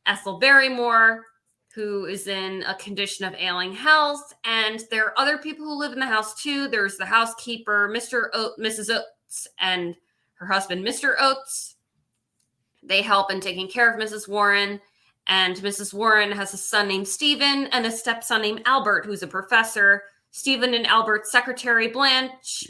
Ethel Barrymore, who is in a condition of ailing health. And there are other people who live in the house too. There's the housekeeper, Mrs. Oates, and her husband, Mr. Oates. They help in taking care of Mrs. Warren. And Mrs. Warren has a son named Stephen and a stepson named Albert, who's a professor. Stephen and Albert's secretary, Blanche,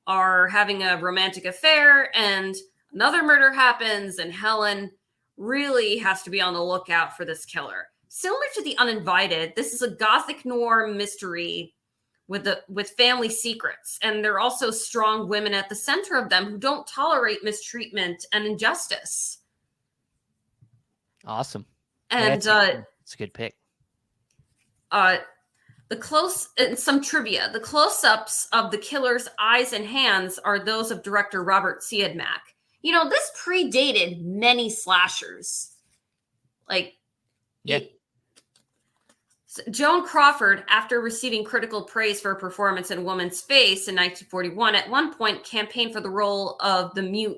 are having a romantic affair, and another murder happens, and Helen really has to be on the lookout for this killer. Similar to The Uninvited, this is a gothic noir mystery with family secrets, and there are also strong women at the center of them who don't tolerate mistreatment and injustice. Awesome. And it's a good pick. Some trivia. The close-ups of the killer's eyes and hands are those of director Robert Siodmak. This predated many slashers. Joan Crawford, after receiving critical praise for her performance in Woman's Face in 1941, at one point campaigned for the role of the mute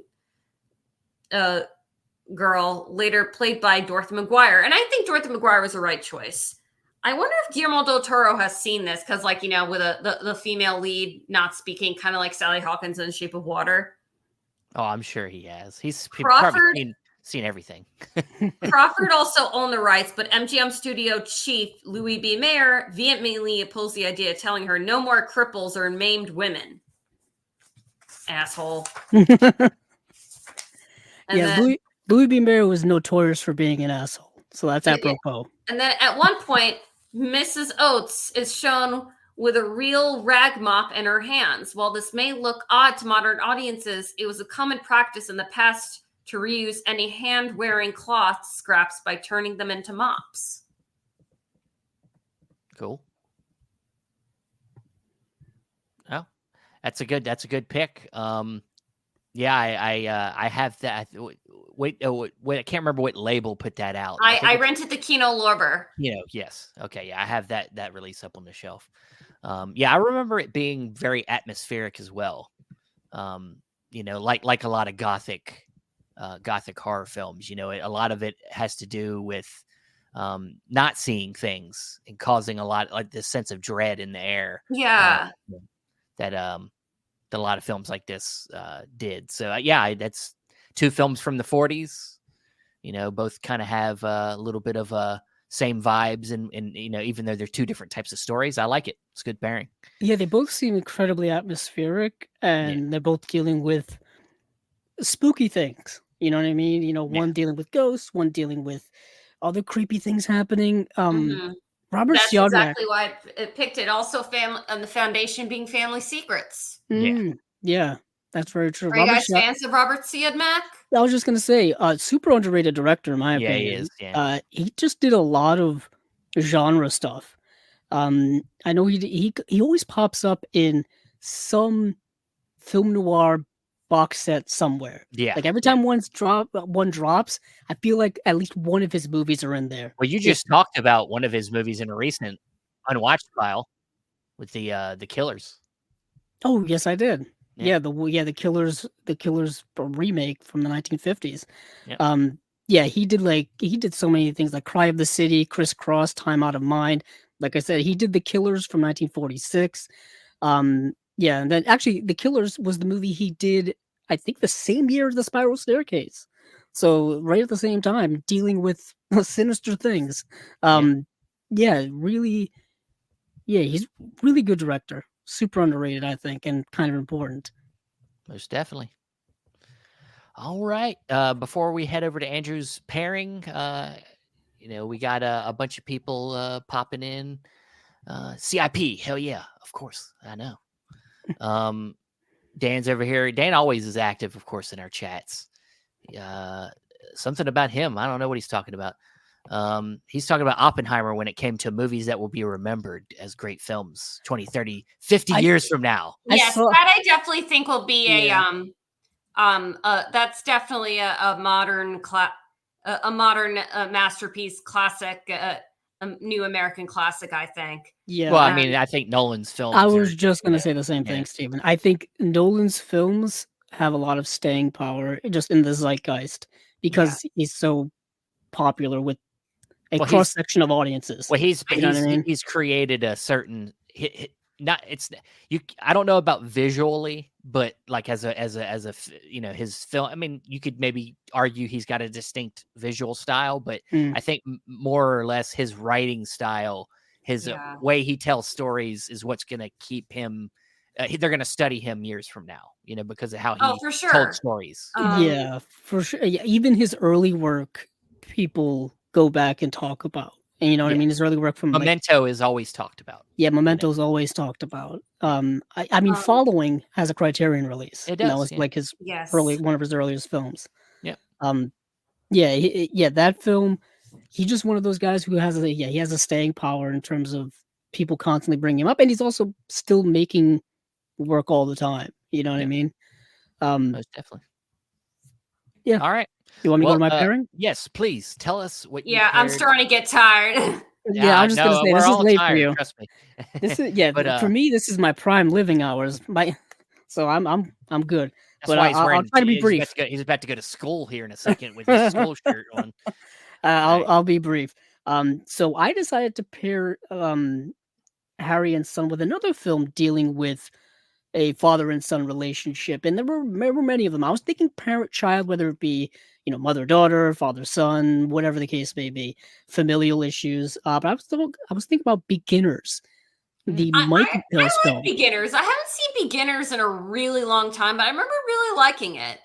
girl, later played by Dorothy McGuire. And I think Dorothy McGuire was the right choice. I wonder if Guillermo del Toro has seen this, because, like, you know, with the female lead not speaking, kind of like Sally Hawkins in Shape of Water. Oh, I'm sure he has. He's Crawford, probably seen everything. Crawford also owned the rights, but MGM studio chief Louis B. Mayer vehemently opposed the idea, telling her no more cripples or maimed women. Asshole. Louis B. Mayer was notorious for being an asshole, so that's apropos. And then at one point, Mrs. Oates is shown with a real rag mop in her hands. While this may look odd to modern audiences, it was a common practice in the past to reuse any hand-wearing cloth scraps by turning them into mops. Cool. Oh, that's a good pick. Yeah, I have that. Wait, I can't remember what label put that out. I rented the Kino Lorber. You know, yes. Okay, yeah, I have that release up on the shelf. Yeah, I remember it being very atmospheric as well. You know, like a lot of gothic horror films. You know, a lot of it has to do with not seeing things and causing a lot, like this sense of dread in the air. Yeah. That a lot of films like this did. So yeah, that's two films from the 40s. You know, both kind of have a little bit of same vibes, and you know, even though they're two different types of stories, I like it. It's a good pairing. Yeah, they both seem incredibly atmospheric, and they're both dealing with spooky things. You know what I mean? You know, one dealing with ghosts, one dealing with other creepy things happening. Robert That's Siodmak. exactly why I picked it. Also, family, and the foundation being Family Secrets. Yeah, that's very true. Are you guys fans of Robert Siodmak? I was just gonna say, super underrated director in my opinion. He is. Yeah. He just did a lot of genre stuff. I know he always pops up in some film noir box set somewhere. Yeah. Like every time one drops, I feel like at least one of his movies are in there. Well, you just talked about one of his movies in a recent Unwatched Pile with the Killers. Oh, yes, I did. Yeah, the Killers remake from the 1950s. Yeah. He did so many things like Cry of the City, Crisscross, Time Out of Mind. Like I said, he did The Killers from 1946. And then actually The Killers was the movie he did, I think, the same year as The Spiral Staircase. So right at the same time, dealing with sinister things. Really, he's really good director. Super underrated, I think, and kind of important. Most definitely. All right. Before we head over to Andrew's pairing, you know, we got a bunch of people popping in. CIP, hell yeah, of course, I know. Dan's over here. Dan always is active, of course, in our chats. Something about him, I don't know what he's talking about. He's talking about Oppenheimer when it came to movies that will be remembered as great films 20, 30, 50 years from now. Yes, that I definitely think will be that's definitely a modern masterpiece, classic, new American classic, I think. Yeah. Well, I mean, I think Nolan's films. I was just going to say the same thing, Stephen. I think Nolan's films have a lot of staying power just in the zeitgeist because he's so popular with a cross section of audiences. Well, he's created a certain I don't know about visually, but like as a you know, his film. I mean, you could maybe argue he's got a distinct visual style, but I think more or less his writing style, his way he tells stories is what's going to keep him. They're going to study him years from now, you know, because of how he told stories. Yeah, for sure. Yeah, even his early work, people go back and talk about. And you know what I mean? His early work from Memento is always talked about. Yeah, Memento is always talked about. I mean, Following has a Criterion release. It does. That was like his one of his earliest films. Yeah. That film. He's just one of those guys who has he has a staying power in terms of people constantly bringing him up, and he's also still making work all the time. You know what I mean? Most definitely. Yeah. All right. You want me to go to my pairing? Yes, please. Tell us what you I'm starting to get tired. Yeah, I was just gonna no, say we're this is all late for tired. you. Trust me. This is But for me. This is my prime living hours. So I'm good. that's But why he's I'll wearing. try to be He's about brief. to go. He's about to go to school here in a second with his school shirt on. Nice. I'll be brief. So I decided to pair Harry and Son with another film dealing with a father and son relationship, and there were many of them. I was thinking parent child, whether it be mother daughter, father son, whatever the case may be, familial issues. But I was thinking about Beginners, Hmm. the I, Mike I, I Mills like film. Beginners. I haven't seen Beginners in a really long time, but I remember really liking it.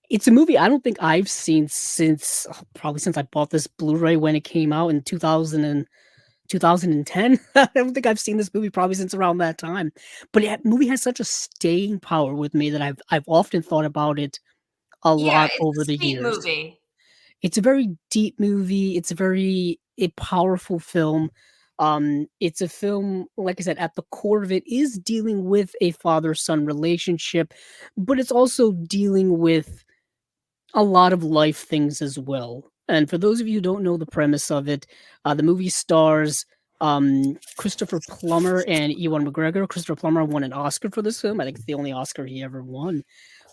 It's a movie I don't think I've seen since probably since I bought this Blu-ray when it came out in 2010. I don't think I've seen this movie probably since around that time. But that movie has such a staying power with me that I've often thought about it a Yeah, lot it's over a the sweet years. movie. It's a very deep movie. It's a powerful film. It's a film, like I said, at the core of it is dealing with a father-son relationship, but it's also dealing with a lot of life things as well. And for those of you who don't know the premise of it, the movie stars Christopher Plummer and Ewan McGregor. Christopher Plummer won an Oscar for this film. I think it's the only Oscar he ever won.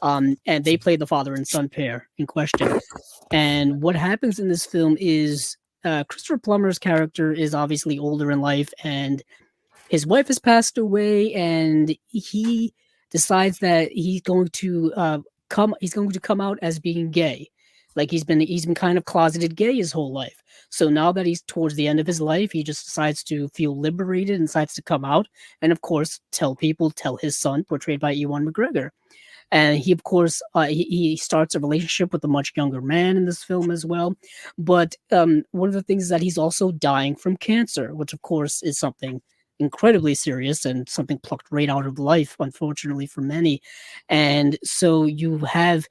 And they played the father and son pair in question. And what happens in this film is Christopher Plummer's character is obviously older in life, and his wife has passed away, and he decides that he's going to come out as being gay. Like he's been kind of closeted gay his whole life. So now that he's towards the end of his life, he just decides to feel liberated and decides to come out and of course tell his son, portrayed by Ewan McGregor. And he of course he starts a relationship with a much younger man in this film as well. But one of the things is that he's also dying from cancer, which of course is something incredibly serious and something plucked right out of life, unfortunately for many. And so you have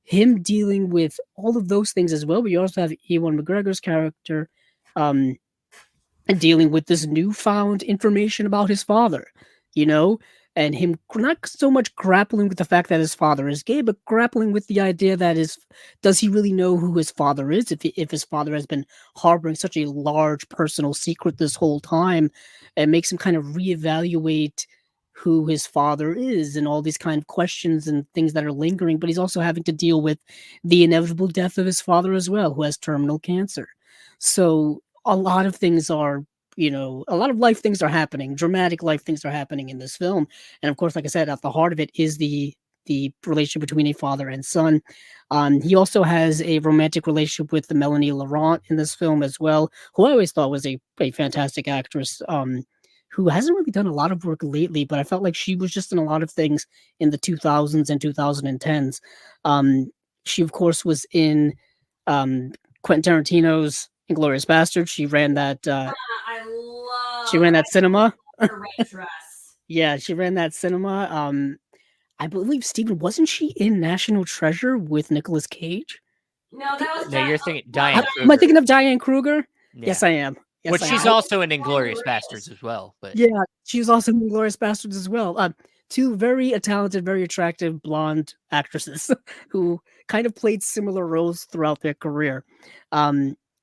him dealing with all of those things as well, but you also have Ewan McGregor's character um, dealing with this newfound information about his father, you know, and him not so much grappling with the fact that his father is gay, but grappling with the idea that does he really know who his father is? If his father has been harboring such a large personal secret this whole time, it makes him kind of reevaluate who his father is and all these kind of questions and things that are lingering. But he's also having to deal with the inevitable death of his father as well, who has terminal cancer. So a lot of things are a lot of life things are happening, dramatic life things are happening in this film. And of course, like I said, at the heart of it is the relationship between a father and son. He also has a romantic relationship with the Melanie Laurent in this film as well, who I always thought was a fantastic actress, who hasn't really done a lot of work lately, but I felt like she was just in a lot of things in the 2000s and 2010s. She of course was in Quentin Tarantino's Inglorious Bastard. She ran that cinema. Her red dress. Yeah, she ran that cinema. I believe Steven, wasn't she in National Treasure with Nicolas Cage? No, that was No, you're thinking no, Diane Am I Kruger. thinking of Diane Kruger? Yeah. Yes, I am. Yes, But I she's am. also in Inglorious Bastards as well. But Yeah, she was also in Glorious Bastards as well. Two very talented, very attractive blonde actresses who kind of played similar roles throughout their career.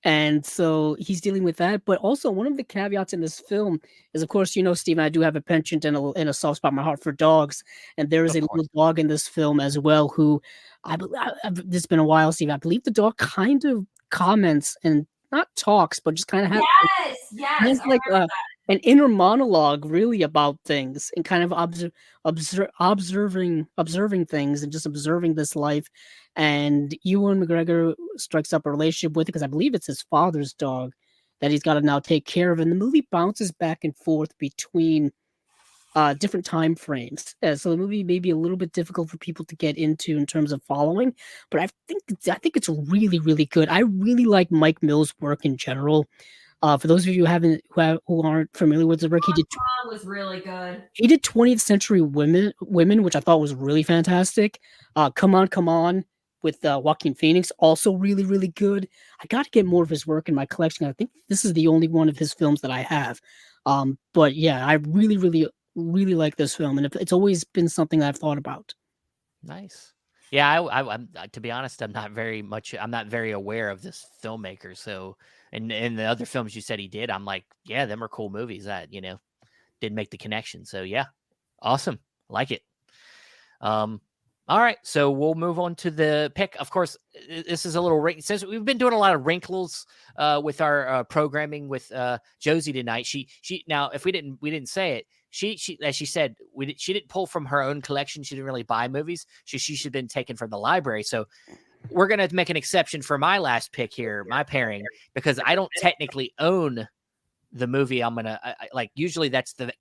And so he's dealing with that. But also, one of the caveats in this film is, of course, Steve, I do have a penchant and a soft spot in my heart for dogs. And there is Of a course. little dog in this film as well who it's been a while, Steve. I believe the dog kind of comments and not talks, but just kind of has yes. like an inner monologue really about things and kind of observing things and just observing this life. And Ewan McGregor strikes up a relationship with it because I believe it's his father's dog that he's got to now take care of. And the movie bounces back and forth between different time frames. So the movie may be a little bit difficult for people to get into in terms of following, but I think it's really, really good. I really like Mike Mills' work in general. For those of you who aren't familiar with the work, Tom was really good. he did 20th Century Women, which I thought was really fantastic. Come On, with Joaquin Phoenix, also really, really good. I got to get more of his work in my collection. I think this is the only one of his films that I have. But yeah, I really, really, really like this film, and it's always been something that I've thought about. nice. Yeah, I'm to be honest, I'm not very aware of this filmmaker. So, and the other films you said he did, I'm like, yeah, them are cool movies. That did make the connection. So yeah, awesome, like it. All right, so we'll move on to the pick. Of course, this is a little since we've been doing a lot of wrinkles with our programming with Josie tonight. She now, if we didn't say it, she as she said, she didn't pull from her own collection. She didn't really buy movies. She should have been taken from the library. So we're gonna make an exception for my last pick here, my pairing, because I don't technically own the movie. I'm gonna like, usually that's the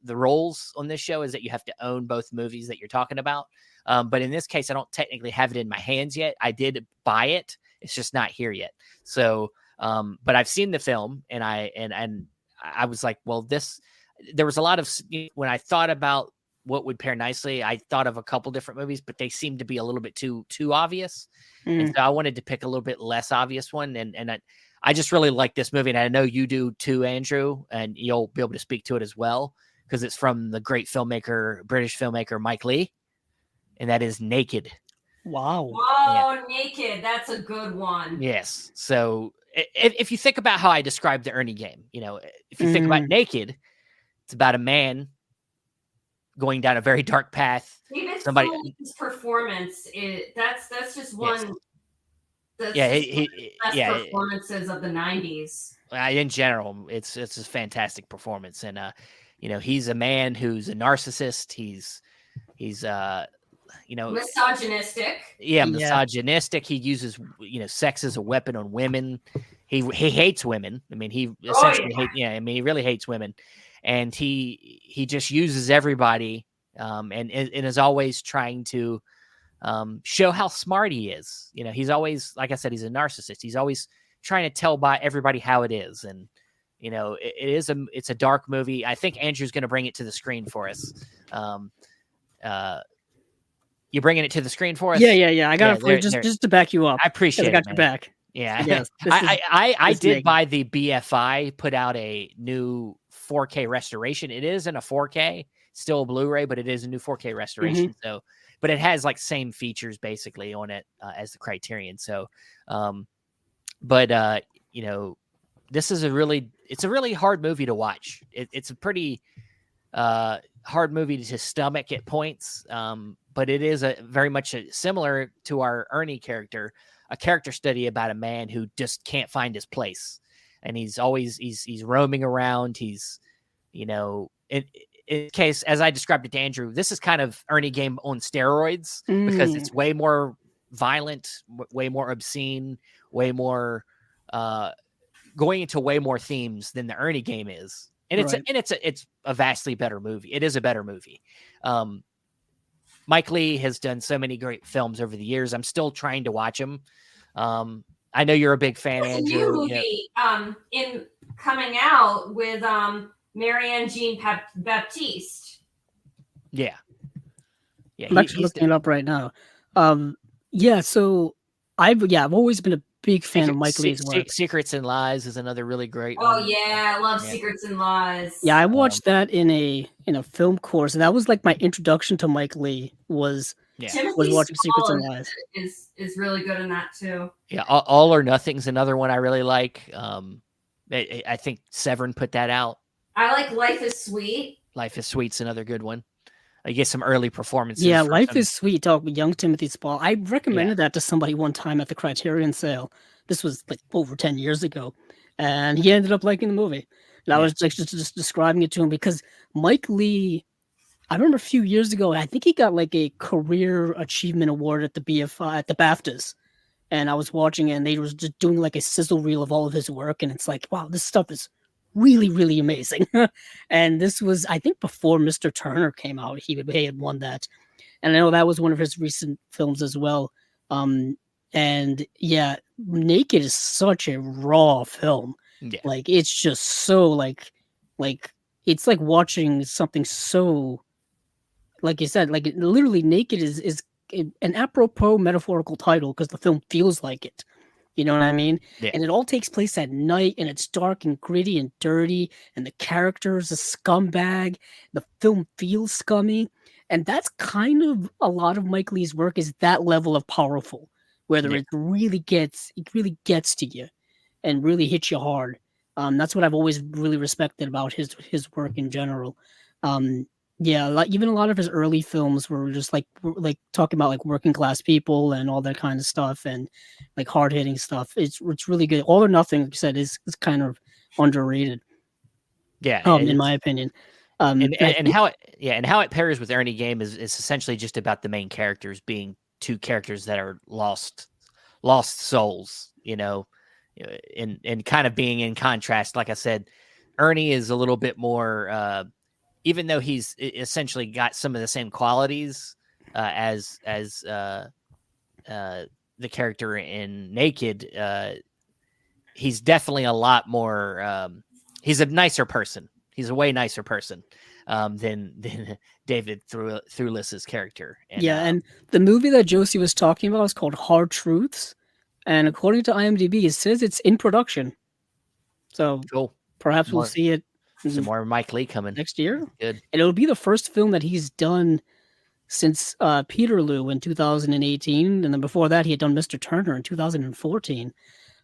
roles on this show is that you have to own both movies that you're talking about. But in this case, I don't technically have it in my hands yet. I did buy it. It's just not here yet. So, but I've seen the film, and I was like, well, there was a lot of, when I thought about what would pair nicely, I thought of a couple different movies, but they seemed to be a little bit too obvious. And so I wanted to pick a little bit less obvious one. And I just really like this movie, and I know you do too, Andrew, and you'll be able to speak to it as well, because it's from the great British filmmaker, Mike Leigh. And that is Naked. Wow. Oh, yeah. Naked. That's a good one. Yes. So if you think about how I described the Ernie game, if you think about Naked, it's about a man going down a very dark path. His performance, that's just one. Yes. Best performances of the 90s. In general, it's a fantastic performance. And, he's a man who's a narcissist. He's misogynistic. Yeah, misogynistic. He uses sex as a weapon on women. He hates women. I mean, he essentially he really hates women, and he just uses everybody, and is always trying to show how smart he is. He's always, like I said, he's a narcissist. He's always trying to tell everybody how it is, and it's a dark movie. I think Andrew's going to bring it to the screen for us. You bringing it to the screen for us? Yeah. I got it for you just to back you up. I appreciate it. I got your back. Yeah. Yes, I did buy the BFI put out a new 4K restoration. It isn't a 4K, still a Blu-ray, but it is a new 4K restoration. So, but it has like same features basically on it as the Criterion. So, this is a really hard movie to watch. It's a pretty hard movie to stomach at points. But it is very much similar to our Ernie character, a character study about a man who just can't find his place. And he's roaming around. He's, in case, as I described it to Andrew, this is kind of Ernie game on steroids because it's way more violent, way more obscene, way more, going into way more themes than the Ernie game is. And it's a vastly better movie. It is a better movie. Mike Leigh has done so many great films over the years. I'm still trying to watch them. I know you're a big fan, Andrew. New movie in coming out with Marianne Jean Baptiste. Yeah. I'm actually looking it up right now. So I've always been a big fan of Mike Leigh's work. Secrets and Lies is another really great one. Oh yeah, I love Secrets and Lies. Yeah, I watched that in a film course, and that was like my introduction to Mike Leigh was watching Secrets and Lies. Is really good in that too. Yeah, All or Nothing's another one I really like. I think Severin put that out. I like Life is Sweet. Life is Sweet's another good one. I get some early performances. Yeah, Life is Sweet. Talk with young Timothy Spall. I recommended that to somebody one time at the Criterion sale. This was like over 10 years ago, and he ended up liking the movie. And I was like just describing it to him because Mike Leigh. I remember a few years ago, I think he got like a Career Achievement Award at the BFI at the BAFTAs, and I was watching it, and they were just doing like a sizzle reel of all of his work, and it's like, wow, this stuff is really, really amazing. And this was, I think, before Mr. Turner came out. He had won that, and I know that was one of his recent films as well. And yeah, Naked is such a raw film. Yeah. Like it's just so like it's like watching something so, like you said, like literally Naked is an apropos metaphorical title because the film feels like it. You know what I mean? Yeah. And it all takes place at night, and it's dark and gritty and dirty, and the character is a scumbag. The film feels scummy, And that's kind of a lot of Mike Leigh's work, is that level of powerful, whether Yeah. it really gets to you and really hits you hard. That's what I've always really respected about his work in general. Yeah, like even a lot of his early films were just like talking about like working class people and all that kind of stuff, and like hard hitting stuff. It's really good. All or Nothing, like you said, is kind of underrated. Yeah, In my opinion. and how it pairs with Ernie Game is essentially just about the main characters being two characters that are lost souls, and kind of being in contrast. Like I said, Ernie is a little bit more, even though he's essentially got some of the same qualities as the character in Naked. He's definitely a lot more. He's a nicer person. He's a way nicer person than David Thewlis's character. And the movie that Josie was talking about is called Hard Truths, and according to IMDb, it says it's in production. So cool. Perhaps we'll see it. Some more Mike Leigh coming next year. Good, and it'll be the first film that he's done since Peterloo in 2018, and then before that, he had done Mr. Turner in 2014.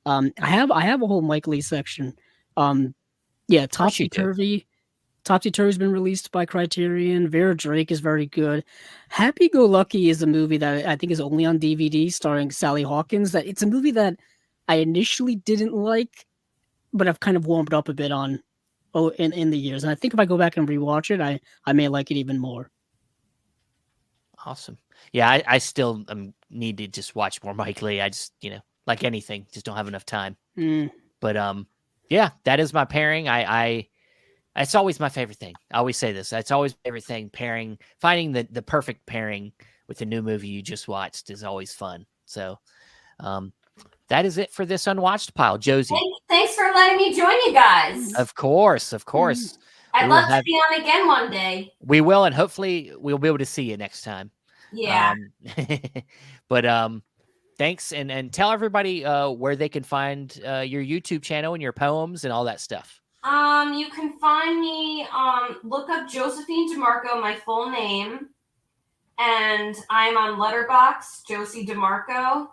I have a whole Mike Leigh section. Topsy Turvy. Topsy Turvy's been released by Criterion. Vera Drake is very good. Happy Go Lucky is a movie that I think is only on DVD, starring Sally Hawkins. That it's a movie that I initially didn't like, but I've kind of warmed up a bit on in the years. And I think if I go back and rewatch it, I may like it even more. Awesome. Yeah, I still need to just watch more Mike Leigh. I just, like anything, just don't have enough time. But yeah, that is my pairing. It's always my favorite thing. I always say this. It's always my favorite thing. Finding the perfect pairing with the new movie you just watched is always fun. So that is it for this Unwatched Pile. Josie. Thanks for letting me join you guys. Of course. I'd love to be on again one day. We will, and hopefully we'll be able to see you next time. Yeah. But thanks, and tell everybody where they can find your YouTube channel and your poems and all that stuff. You can find me, look up Josephine DeMarco, my full name, and I'm on Letterboxd, Josie DeMarco.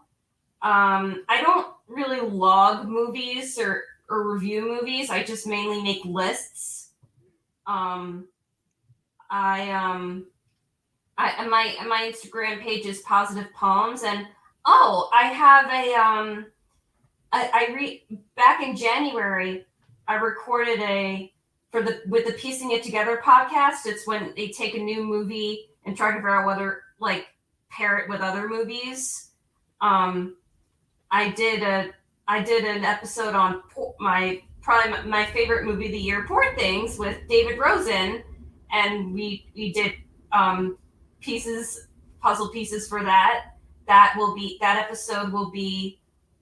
I don't really log movies or review movies. I just mainly make lists. My Instagram page is Positive Poems, and I have back in January, I recorded with the Piecing It Together podcast. It's when they take a new movie and try to figure out whether pair it with other movies. I did an episode on probably my favorite movie of the year, Poor Things, with David Rosen, and we did puzzle pieces for that. That episode will be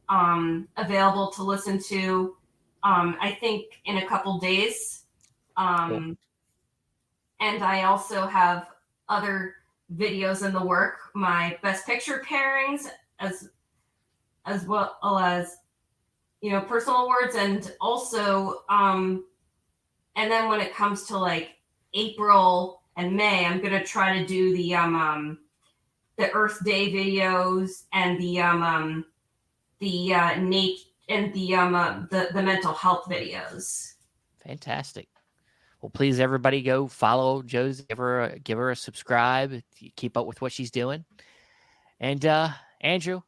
available to listen to. I think in a couple days. Cool. And I also have other videos in the work, my best picture pairings, as well as, personal awards, and also, and then when it comes to April and May, I'm going to try to do the Earth Day videos and the nature and the mental health videos. Fantastic. Well, please, everybody, go follow Josie. Give her a subscribe. Keep up with what she's doing. And Andrew,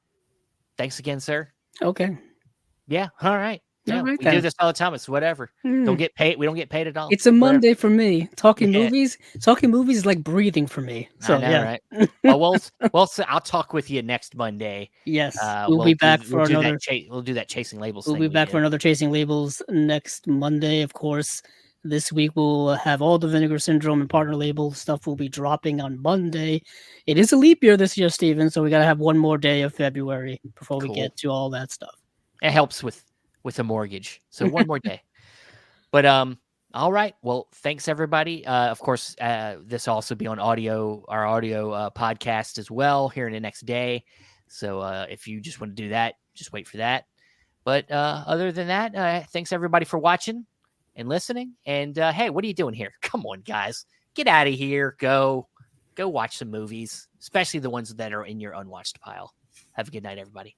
thanks again, sir. Okay. Yeah. All right. Yeah, we do this all the time. It's whatever. Don't get paid. We don't get paid at all. It's a Monday for me. Talking movies is like breathing for me. So right? Well, I'll talk with you next Monday. Yes, we'll be back for another. We'll do that Chasing Labels. We'll be back for another Chasing Labels next Monday, of course. This week we'll have all the Vinegar Syndrome and Partner Label stuff will be dropping on Monday. It is a leap year this year, Steven, so we got to have one more day of February before we get to all that stuff. It helps with a mortgage. So one more day. But all right. Well, thanks everybody. Of course, this will also be on our audio podcast as well here in the next day. So if you just want to do that, just wait for that. But other than that, thanks everybody for watching and listening. And hey, what are you doing here? Come on, guys. Get out of here. Go. go watch some movies, especially the ones that are in your unwatched pile. Have a good night, everybody.